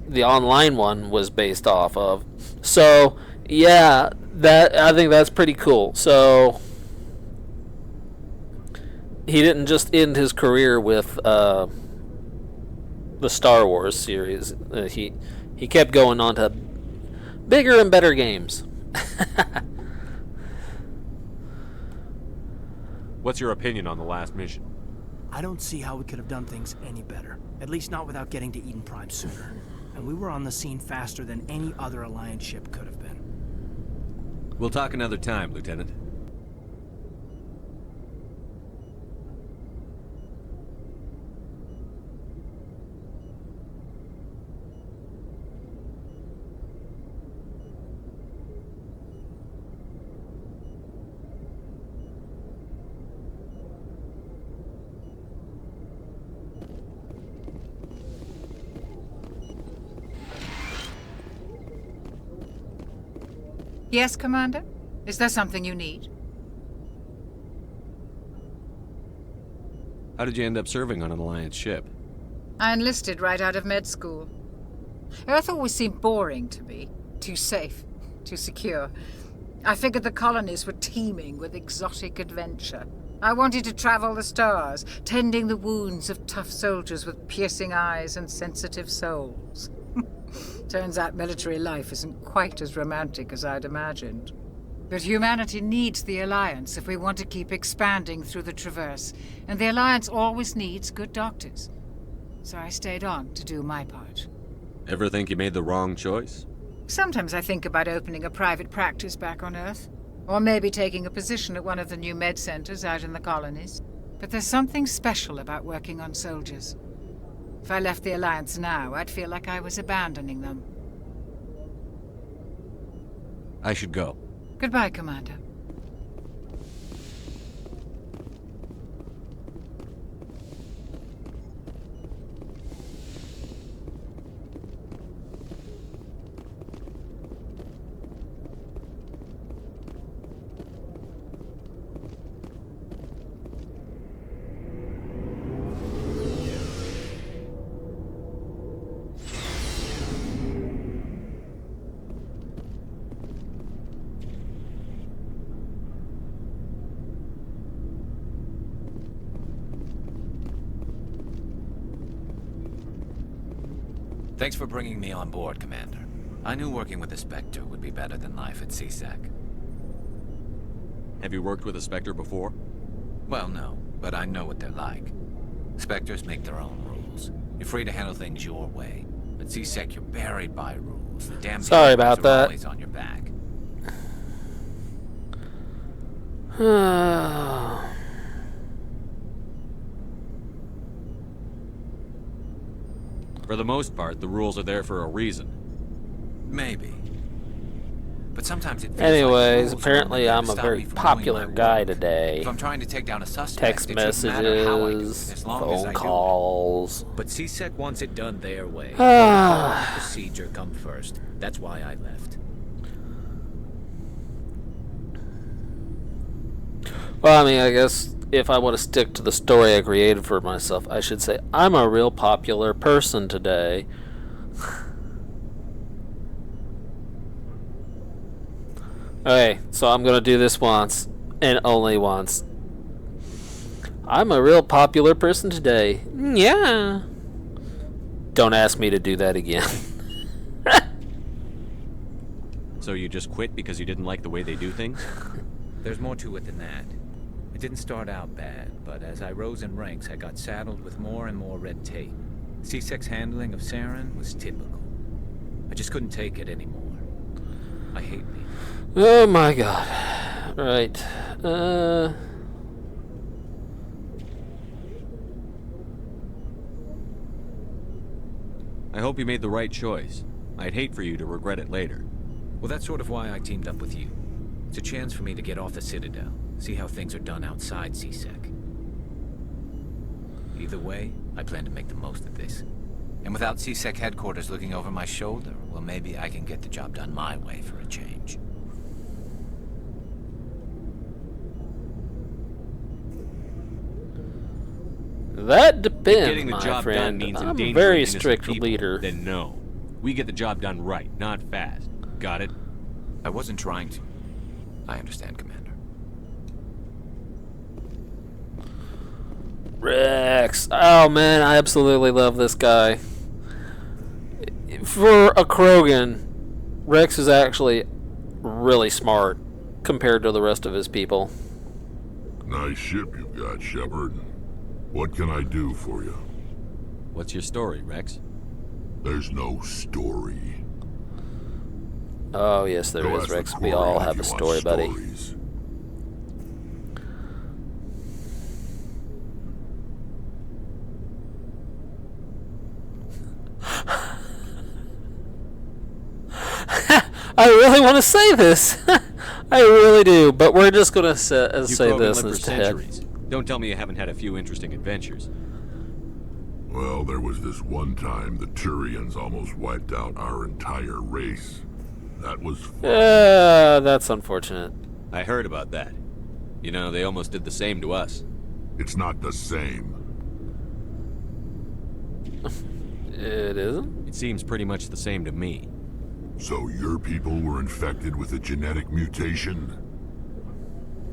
the online one, was based off of. So yeah, I think that's pretty cool. So he didn't just end his career with the Star Wars series. He kept going on to bigger and better games. What's your opinion on the last mission? I don't see how we could have done things any better. At least not without getting to Eden Prime sooner. And we were on the scene faster than any other Alliance ship could have been. We'll talk another time, Lieutenant. Yes, Commander? Is there something you need? How did you end up serving on an Alliance ship? I enlisted right out of med school. Earth always seemed boring to me. Too safe, too secure. I figured the colonies were teeming with exotic adventure. I wanted to travel the stars, tending the wounds of tough soldiers with piercing eyes and sensitive souls. Turns out military life isn't quite as romantic as I'd imagined. But humanity needs the Alliance if we want to keep expanding through the Traverse, and the Alliance always needs good doctors. So I stayed on to do my part. Ever think you made the wrong choice? Sometimes I think about opening a private practice back on Earth, or maybe taking a position at one of the new med centers out in the colonies. But there's something special about working on soldiers. If I left the Alliance now, I'd feel like I was abandoning them. I should go. Goodbye, Commander. Thanks for bringing me on board, Commander. I knew working with a Spectre would be better than life at CSEC. Have you worked with a Spectre before? Well, no, but I know what they're like. Spectres make their own rules. You're free to handle things your way. At CSEC, you're buried by rules. The damn Sorry about are that. always on your back. For the most part, the rules are there for a reason. Maybe. But sometimes it feels Anyways, like rules apparently are I'm only a to very stop me from popular doing my guy work. today. If I'm trying to take down a suspect, Text it shouldn't matter how I do it, messages, as long as I phone do it. calls. But CSEC wants it done their way. Ah. Protocol and procedure come first. That's why I left. Well, I mean, I guess if I want to stick to the story I created for myself, I should say I'm a real popular person today. Okay, so I'm going to do this once, and only once. I'm a real popular person today. Yeah. Don't ask me to do that again. So you just quit because you didn't like the way they do things? There's more to it than that. It didn't start out bad, but as I rose in ranks, I got saddled with more and more red tape. CSEC's handling of Saren was typical. I just couldn't take it anymore. I hate me. Oh my god. Right. I hope you made the right choice. I'd hate for you to regret it later. Well, that's sort of why I teamed up with you. It's a chance for me to get off the Citadel, see how things are done outside CSEC. Either way, I plan to make the most of this. And without CSEC headquarters looking over my shoulder, well, maybe I can get the job done my way for a change. That depends, Getting the my job friend. done means I'm a endangering very innocent strict people. leader. Then no. We get the job done right, not fast. Got it? I wasn't trying to. I understand, Commander. Rex. Oh man, I absolutely love this guy. For a Krogan, Rex is actually really smart compared to the rest of his people. Nice ship you've got, Shepard. What can I do for you? What's your story, Rex? There's no story. Oh yes, there is, Rex. We all have a story, buddy. I really want to say this. I really do, but we're just gonna say this lived for instead. centuries. Don't tell me you haven't had a few interesting adventures. Well, there was this one time the Turians almost wiped out our entire race. That was fun. That's unfortunate. I heard about that. You know, they almost did the same to us. It's not the same. It isn't? It seems pretty much the same to me. So your people were infected with a genetic mutation?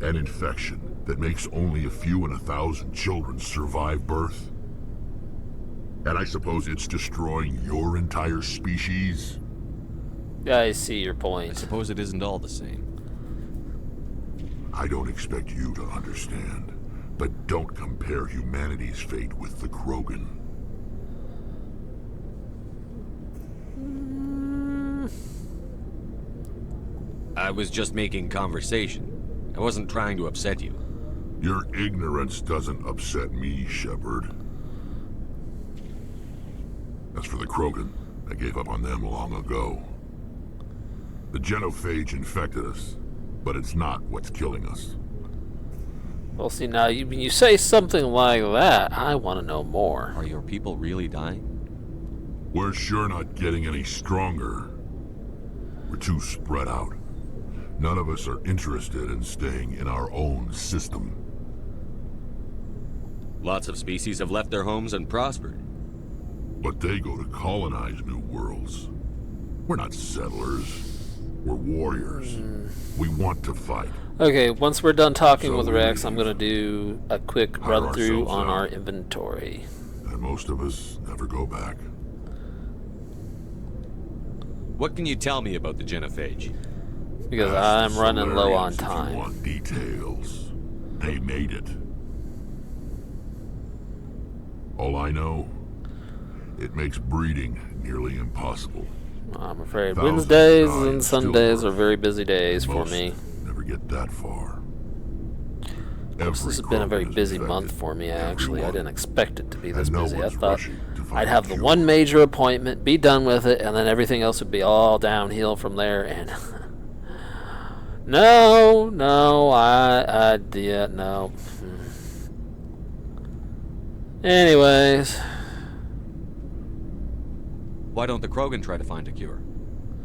An infection that makes only a few in 1,000 children survive birth? And I suppose it's destroying your entire species? Yeah, I see your point. I suppose it isn't all the same. I don't expect you to understand, but don't compare humanity's fate with the Krogan. I was just making conversation. I wasn't trying to upset you. Your ignorance doesn't upset me, Shepard. As for the Krogan, I gave up on them long ago. The genophage infected us, but it's not what's killing us. Well, see, now, when you say something like that, I want to know more. Are your people really dying? We're sure not getting any stronger. We're too spread out. None of us are interested in staying in our own system. Lots of species have left their homes and prospered. But they go to colonize new worlds. We're not settlers. We're warriors. We want to fight. Okay, once we're done talking with Rex, I'm going to do a quick Hire run-through ourselves on out. our inventory. And most of us never go back. What can you tell me about the genophage? Because I'm running low on time. If you want details, they made it. All I know, it makes breeding nearly impossible. I'm afraid Thousands Wednesdays die in and Sundays stillbirth. are very busy days for Most me. never get that far. Of course, this has been a very busy month for me, actually. I didn't expect it to be this busy. I thought I'd have the one major appointment, be done with it, and then everything else would be all downhill from there. And no, no. Anyways. Why don't the Krogan try to find a cure?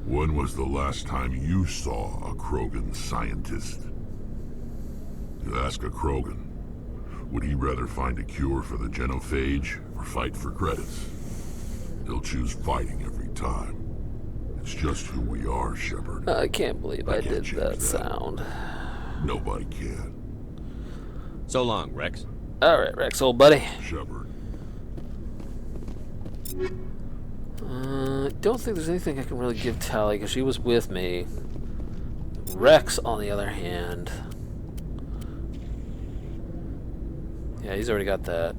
When was the last time you saw a Krogan scientist? You ask a Krogan, would he rather find a cure for the genophage or fight for credits? He'll choose fighting every time. It's just who we are, Shepard. I can't believe I did that sound. Nobody can. So long, Rex. Alright, Rex, old buddy. Shepard. I don't think there's anything I can really give Tally, because she was with me. Rex, on the other hand... Yeah, he's already got that.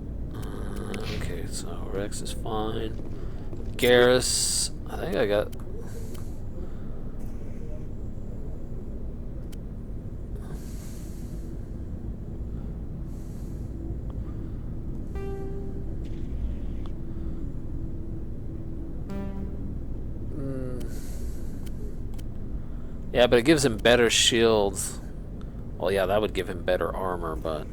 Okay, so Rex is fine. Garrus, I think I got... Yeah, but it gives him better shields. Well, yeah, that would give him better armor, but...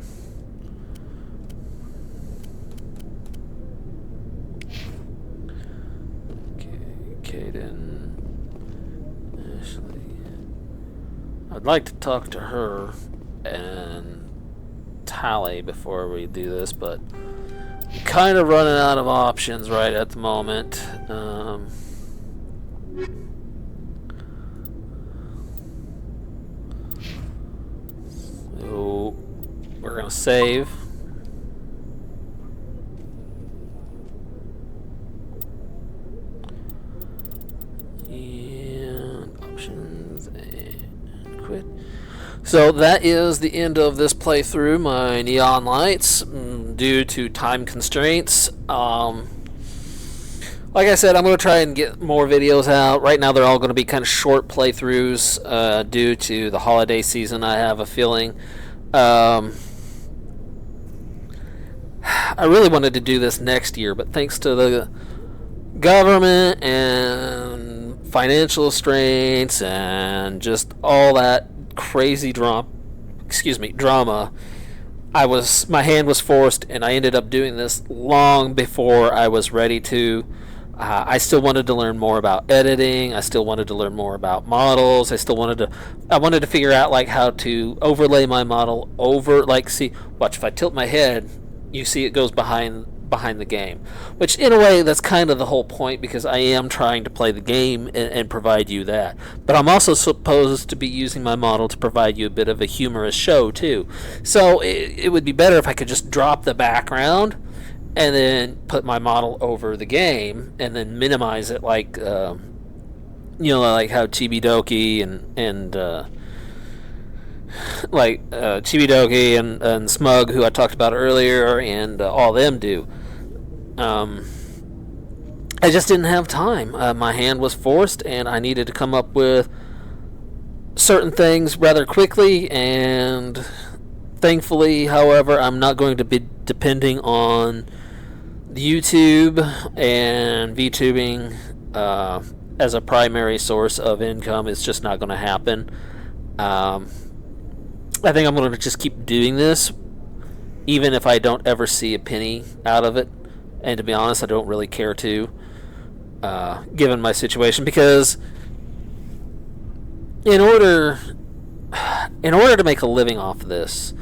Kaden, Ashley. I'd like to talk to her and Tally before we do this, but kind of running out of options right at the moment. So we're gonna save. So that is the end of this playthrough, my neon lights, due to time constraints. Like I said, I'm going to try and get more videos out. Right now they're all going to be kind of short playthroughs due to the holiday season, I have a feeling. I really wanted to do this next year, but thanks to the government and financial restraints and just all that crazy drama, my hand was forced, and I ended up doing this long before I was ready to. I still wanted to learn more about editing. I still wanted to learn more about models. I wanted to figure out like how to overlay my model over, like, see, watch, if I tilt my head, you see it goes behind the game, which in a way that's kind of the whole point, because I am trying to play the game and provide you that, but I'm also supposed to be using my model to provide you a bit of a humorous show too. So it would be better if I could just drop the background and then put my model over the game and then minimize it, like like how Chibidoki and Chibidoki and Smug, who I talked about earlier, and all them do. I just didn't have time. My hand was forced, and I needed to come up with certain things rather quickly, and thankfully, however, I'm not going to be depending on YouTube and VTubing as a primary source of income. It's just not going to happen. I think I'm going to just keep doing this, even if I don't ever see a penny out of it. And to be honest, I don't really care to, given my situation, because in order to make a living off of this,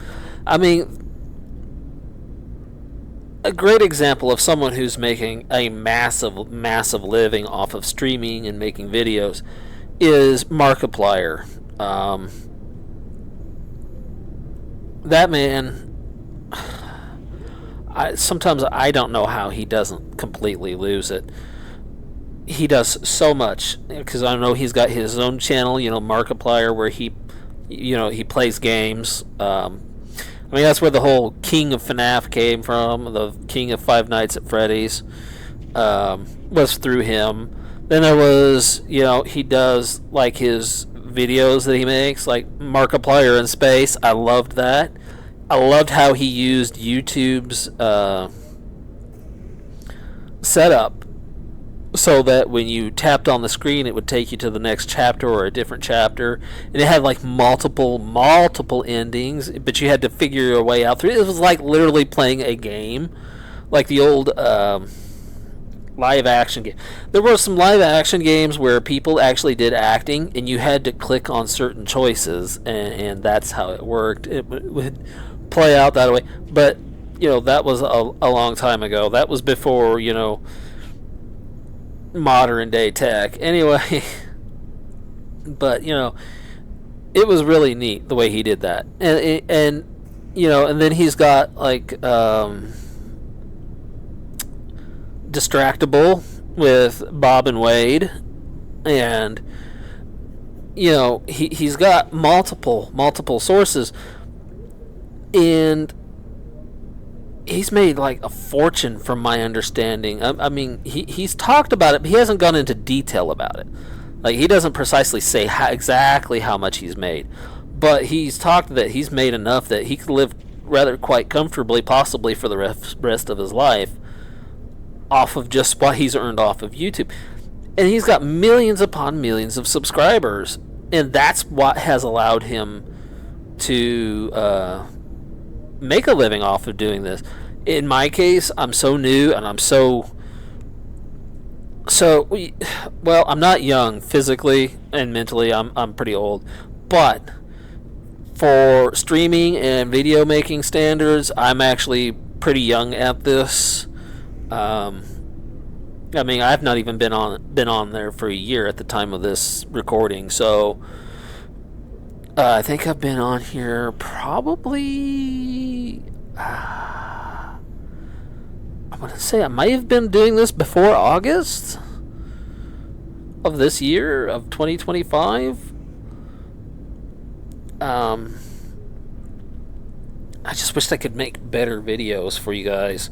I mean, a great example of someone who's making a massive living off of streaming and making videos is Markiplier. That man, sometimes I don't know how he doesn't completely lose it. he does so much, because I know he's got his own channel, Markiplier, where he plays games. I mean, that's where the whole King of FNAF came from. The King of Five Nights at Freddy's was through him. Then there was, he does like his videos that he makes, like Markiplier in Space. I loved that. I loved how he used YouTube's setup so that when you tapped on the screen, it would take you to the next chapter or a different chapter, and it had like multiple endings, but you had to figure your way out through it. It was like literally playing a game, like the old live action game. There were some live action games where people actually did acting, and you had to click on certain choices, and that's how it worked. It would play out that way, but that was a long time ago. That was before modern day tech anyway. But it was really neat the way he did that, and and then he's got like Distractable with Bob and Wade, and he's got multiple sources, and he's made like a fortune from my understanding. I mean, he's talked about it, but he hasn't gone into detail about it. Like, he doesn't precisely say exactly how much he's made, but he's talked that he's made enough that he could live rather quite comfortably, possibly for the rest of his life, off of just what he's earned off of YouTube. And he's got millions upon millions of subscribers, and that's what has allowed him to make a living off of doing this. In my case, I'm so new, and I'm well, I'm not young physically and mentally. I'm pretty old, but for streaming and video making standards, I'm actually pretty young at this. I mean, I've not even been on there for a year at the time of this recording, so I think I've been on here probably. I want to say I might have been doing this before August of this year, of 2025. I just wished I could make better videos for you guys.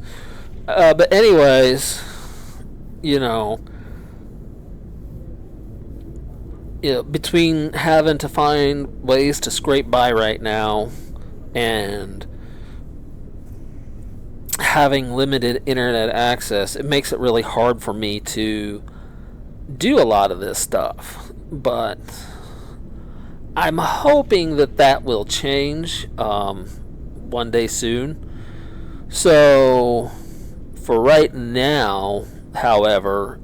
But anyways, between having to find ways to scrape by right now and having limited internet access, it makes it really hard for me to do a lot of this stuff. But I'm hoping that will change one day soon. So for right now, however,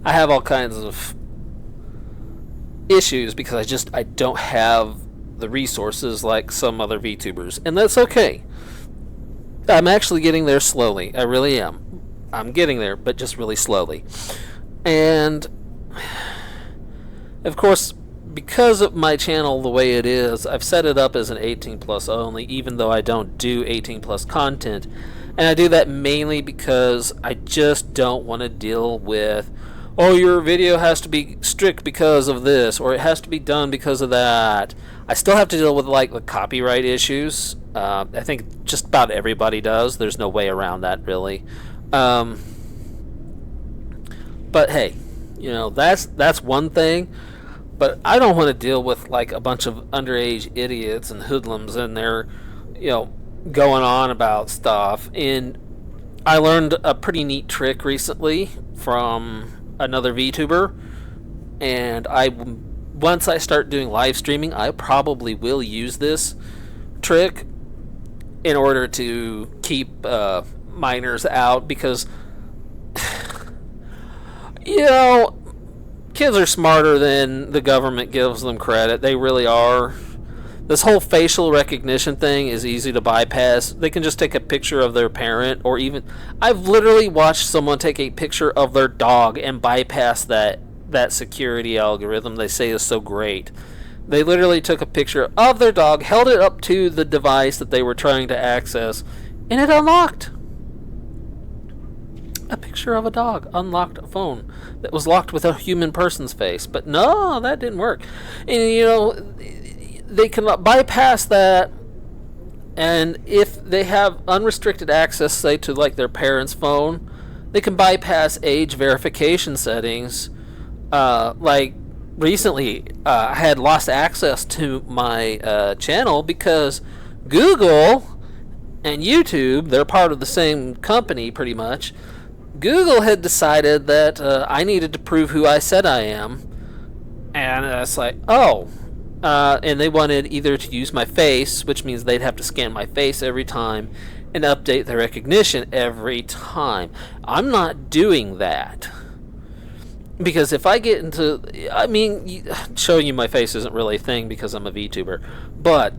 I have all kinds of issues because I don't have the resources like some other VTubers, and that's okay. I'm actually getting there slowly. I really am. I'm getting there, but just really slowly. And of course, because of my channel the way it is, I've set it up as an 18 plus only, even though I don't do 18 plus content. And I do that mainly because I just don't want to deal with, oh, your video has to be strict because of this, or it has to be done because of that. I still have to deal with like the copyright issues. I think just about everybody does. There's no way around that, really. But hey, that's one thing. But I don't want to deal with like a bunch of underage idiots and hoodlums and they're, going on about stuff. And I learned a pretty neat trick recently from another VTuber, and once I start doing live streaming, I probably will use this trick in order to keep minors out, because kids are smarter than the government gives them credit. They really are. This whole facial recognition thing is easy to bypass. They can just take a picture of their parent, or even I've literally watched someone take a picture of their dog and bypass that security algorithm they say is so great. They literally took a picture of their dog, held it up to the device that they were trying to access, and it unlocked. A picture of a dog unlocked a phone that was locked with a human person's face. But no, that didn't work. And, they can bypass that. And if they have unrestricted access, say, to like their parents' phone, they can bypass age verification settings. Like recently, I had lost access to my channel because Google and YouTube, they're part of the same company pretty much. Google had decided that I needed to prove who I said I am. And it's like, oh. And they wanted either to use my face, which means they'd have to scan my face every time, and update the recognition every time. I'm not doing that. Because if I get into... I mean, showing you my face isn't really a thing because I'm a VTuber. But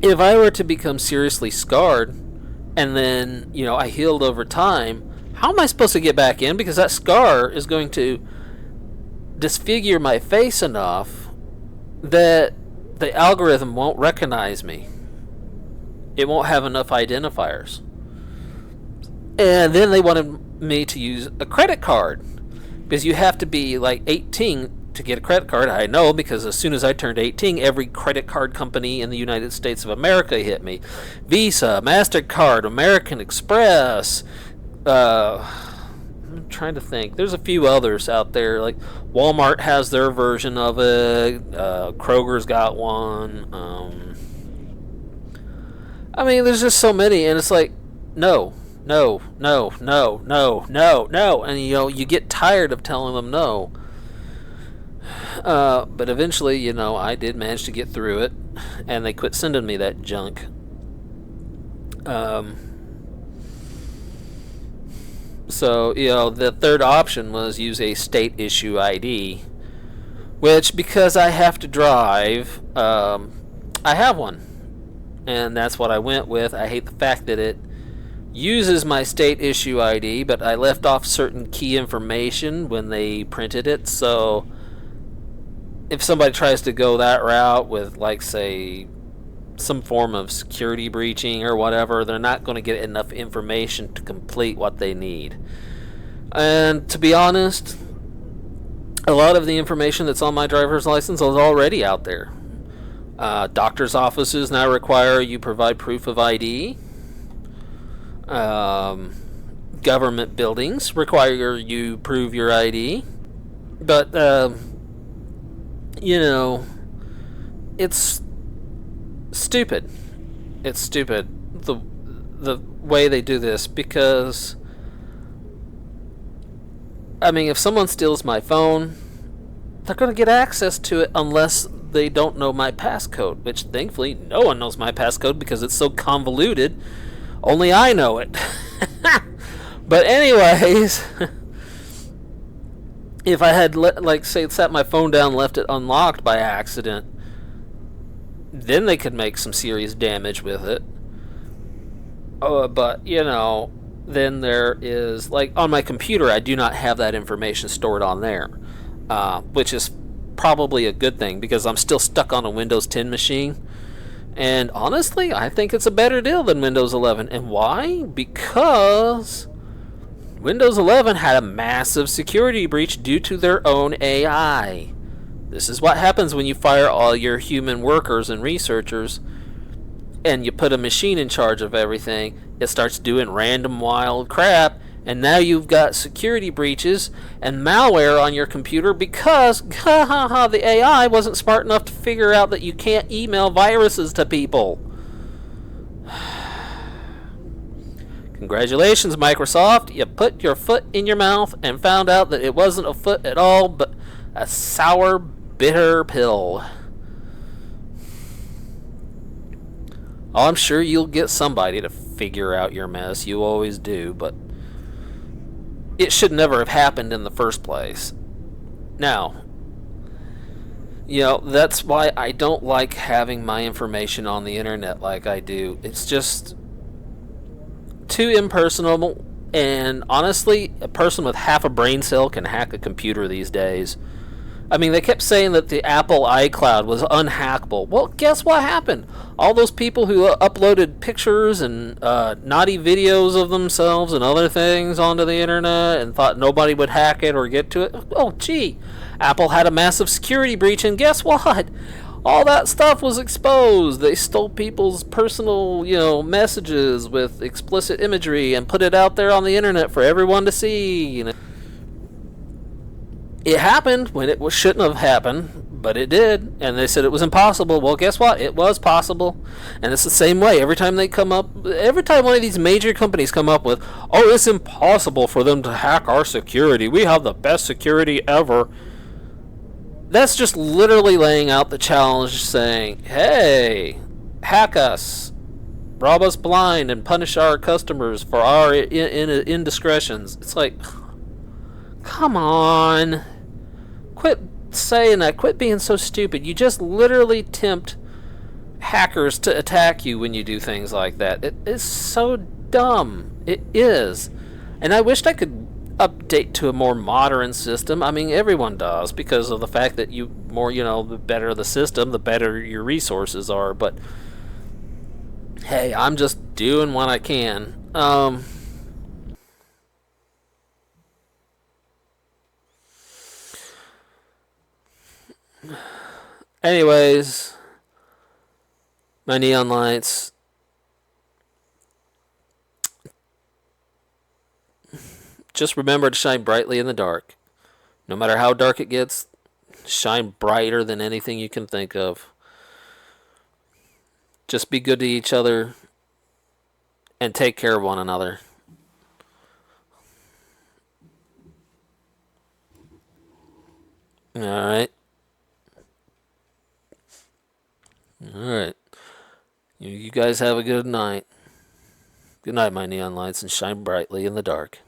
if I were to become seriously scarred, and then, I healed over time, how am I supposed to get back in? Because that scar is going to disfigure my face enough that the algorithm won't recognize me. It won't have enough identifiers. And then they wanted me to use a credit card. Because you have to be like 18 to get a credit card. I know, because as soon as I turned 18, every credit card company in the United States of America hit me. Visa, MasterCard, American Express... I'm trying to think. There's a few others out there. Like Walmart has their version of it. Kroger's got one. I mean, there's just so many, and it's like, no. And you get tired of telling them no. But eventually, I did manage to get through it, and they quit sending me that junk. So, the third option was use a state issue ID, which, because I have to drive, I have one. And that's what I went with. I hate the fact that it uses my state issue ID, but I left off certain key information when they printed it. So, if somebody tries to go that route with, like, say, some form of security breaching or whatever, they're not going to get enough information to complete what they need. And to be honest, a lot of the information that's on my driver's license is already out there. Doctor's offices now require you provide proof of ID. Government buildings require you prove your ID. But, it's stupid. It's stupid the way they do this, because I mean, if someone steals my phone, they're going to get access to it unless they don't know my passcode, which thankfully no one knows my passcode because it's so convoluted. Only I know it. But anyways, if I had set my phone down, left it unlocked by accident, then they could make some serious damage with it. But, then there is, like, on my computer, I do not have that information stored on there, which is probably a good thing, because I'm still stuck on a Windows 10 machine. And honestly, I think it's a better deal than Windows 11. And why? Because Windows 11 had a massive security breach due to their own AI. This is what happens when you fire all your human workers and researchers and you put a machine in charge of everything. It starts doing random wild crap, and now you've got security breaches and malware on your computer because the AI wasn't smart enough to figure out that you can't email viruses to people. Congratulations, Microsoft. You put your foot in your mouth and found out that it wasn't a foot at all, but a sour, bitter pill. Oh, I'm sure you'll get somebody to figure out your mess. You always do, but it should never have happened in the first place. Now, that's why I don't like having my information on the internet like I do. It's just too impersonal, and honestly, a person with half a brain cell can hack a computer these days. I mean, they kept saying that the Apple iCloud was unhackable. Well, guess what happened? All those people who uploaded pictures and naughty videos of themselves and other things onto the internet and thought nobody would hack it or get to it. Oh, gee. Apple had a massive security breach, and guess what? All that stuff was exposed. They stole people's personal, messages with explicit imagery and put it out there on the internet for everyone to see. It happened when it shouldn't have happened, but it did, and they said it was impossible. Well, guess what? It was possible, and it's the same way. Every time one of these major companies come up with, oh, it's impossible for them to hack our security. We have the best security ever. That's just literally laying out the challenge, saying, hey, hack us, rob us blind, and punish our customers for our indiscretions. It's like, come on. Quit saying that. Quit being so stupid. You just literally tempt hackers to attack you when you do things like that. It is so dumb. It is. And I wished I could update to a more modern system. I mean, everyone does, because of the fact that the better the system, the better your resources are. But hey, I'm just doing what I can. Anyways, my neon lights. Just remember to shine brightly in the dark. No matter how dark it gets, shine brighter than anything you can think of. Just be good to each other and take care of one another. Alright. Alright. You guys have a good night. Good night, my neon lights, and shine brightly in the dark.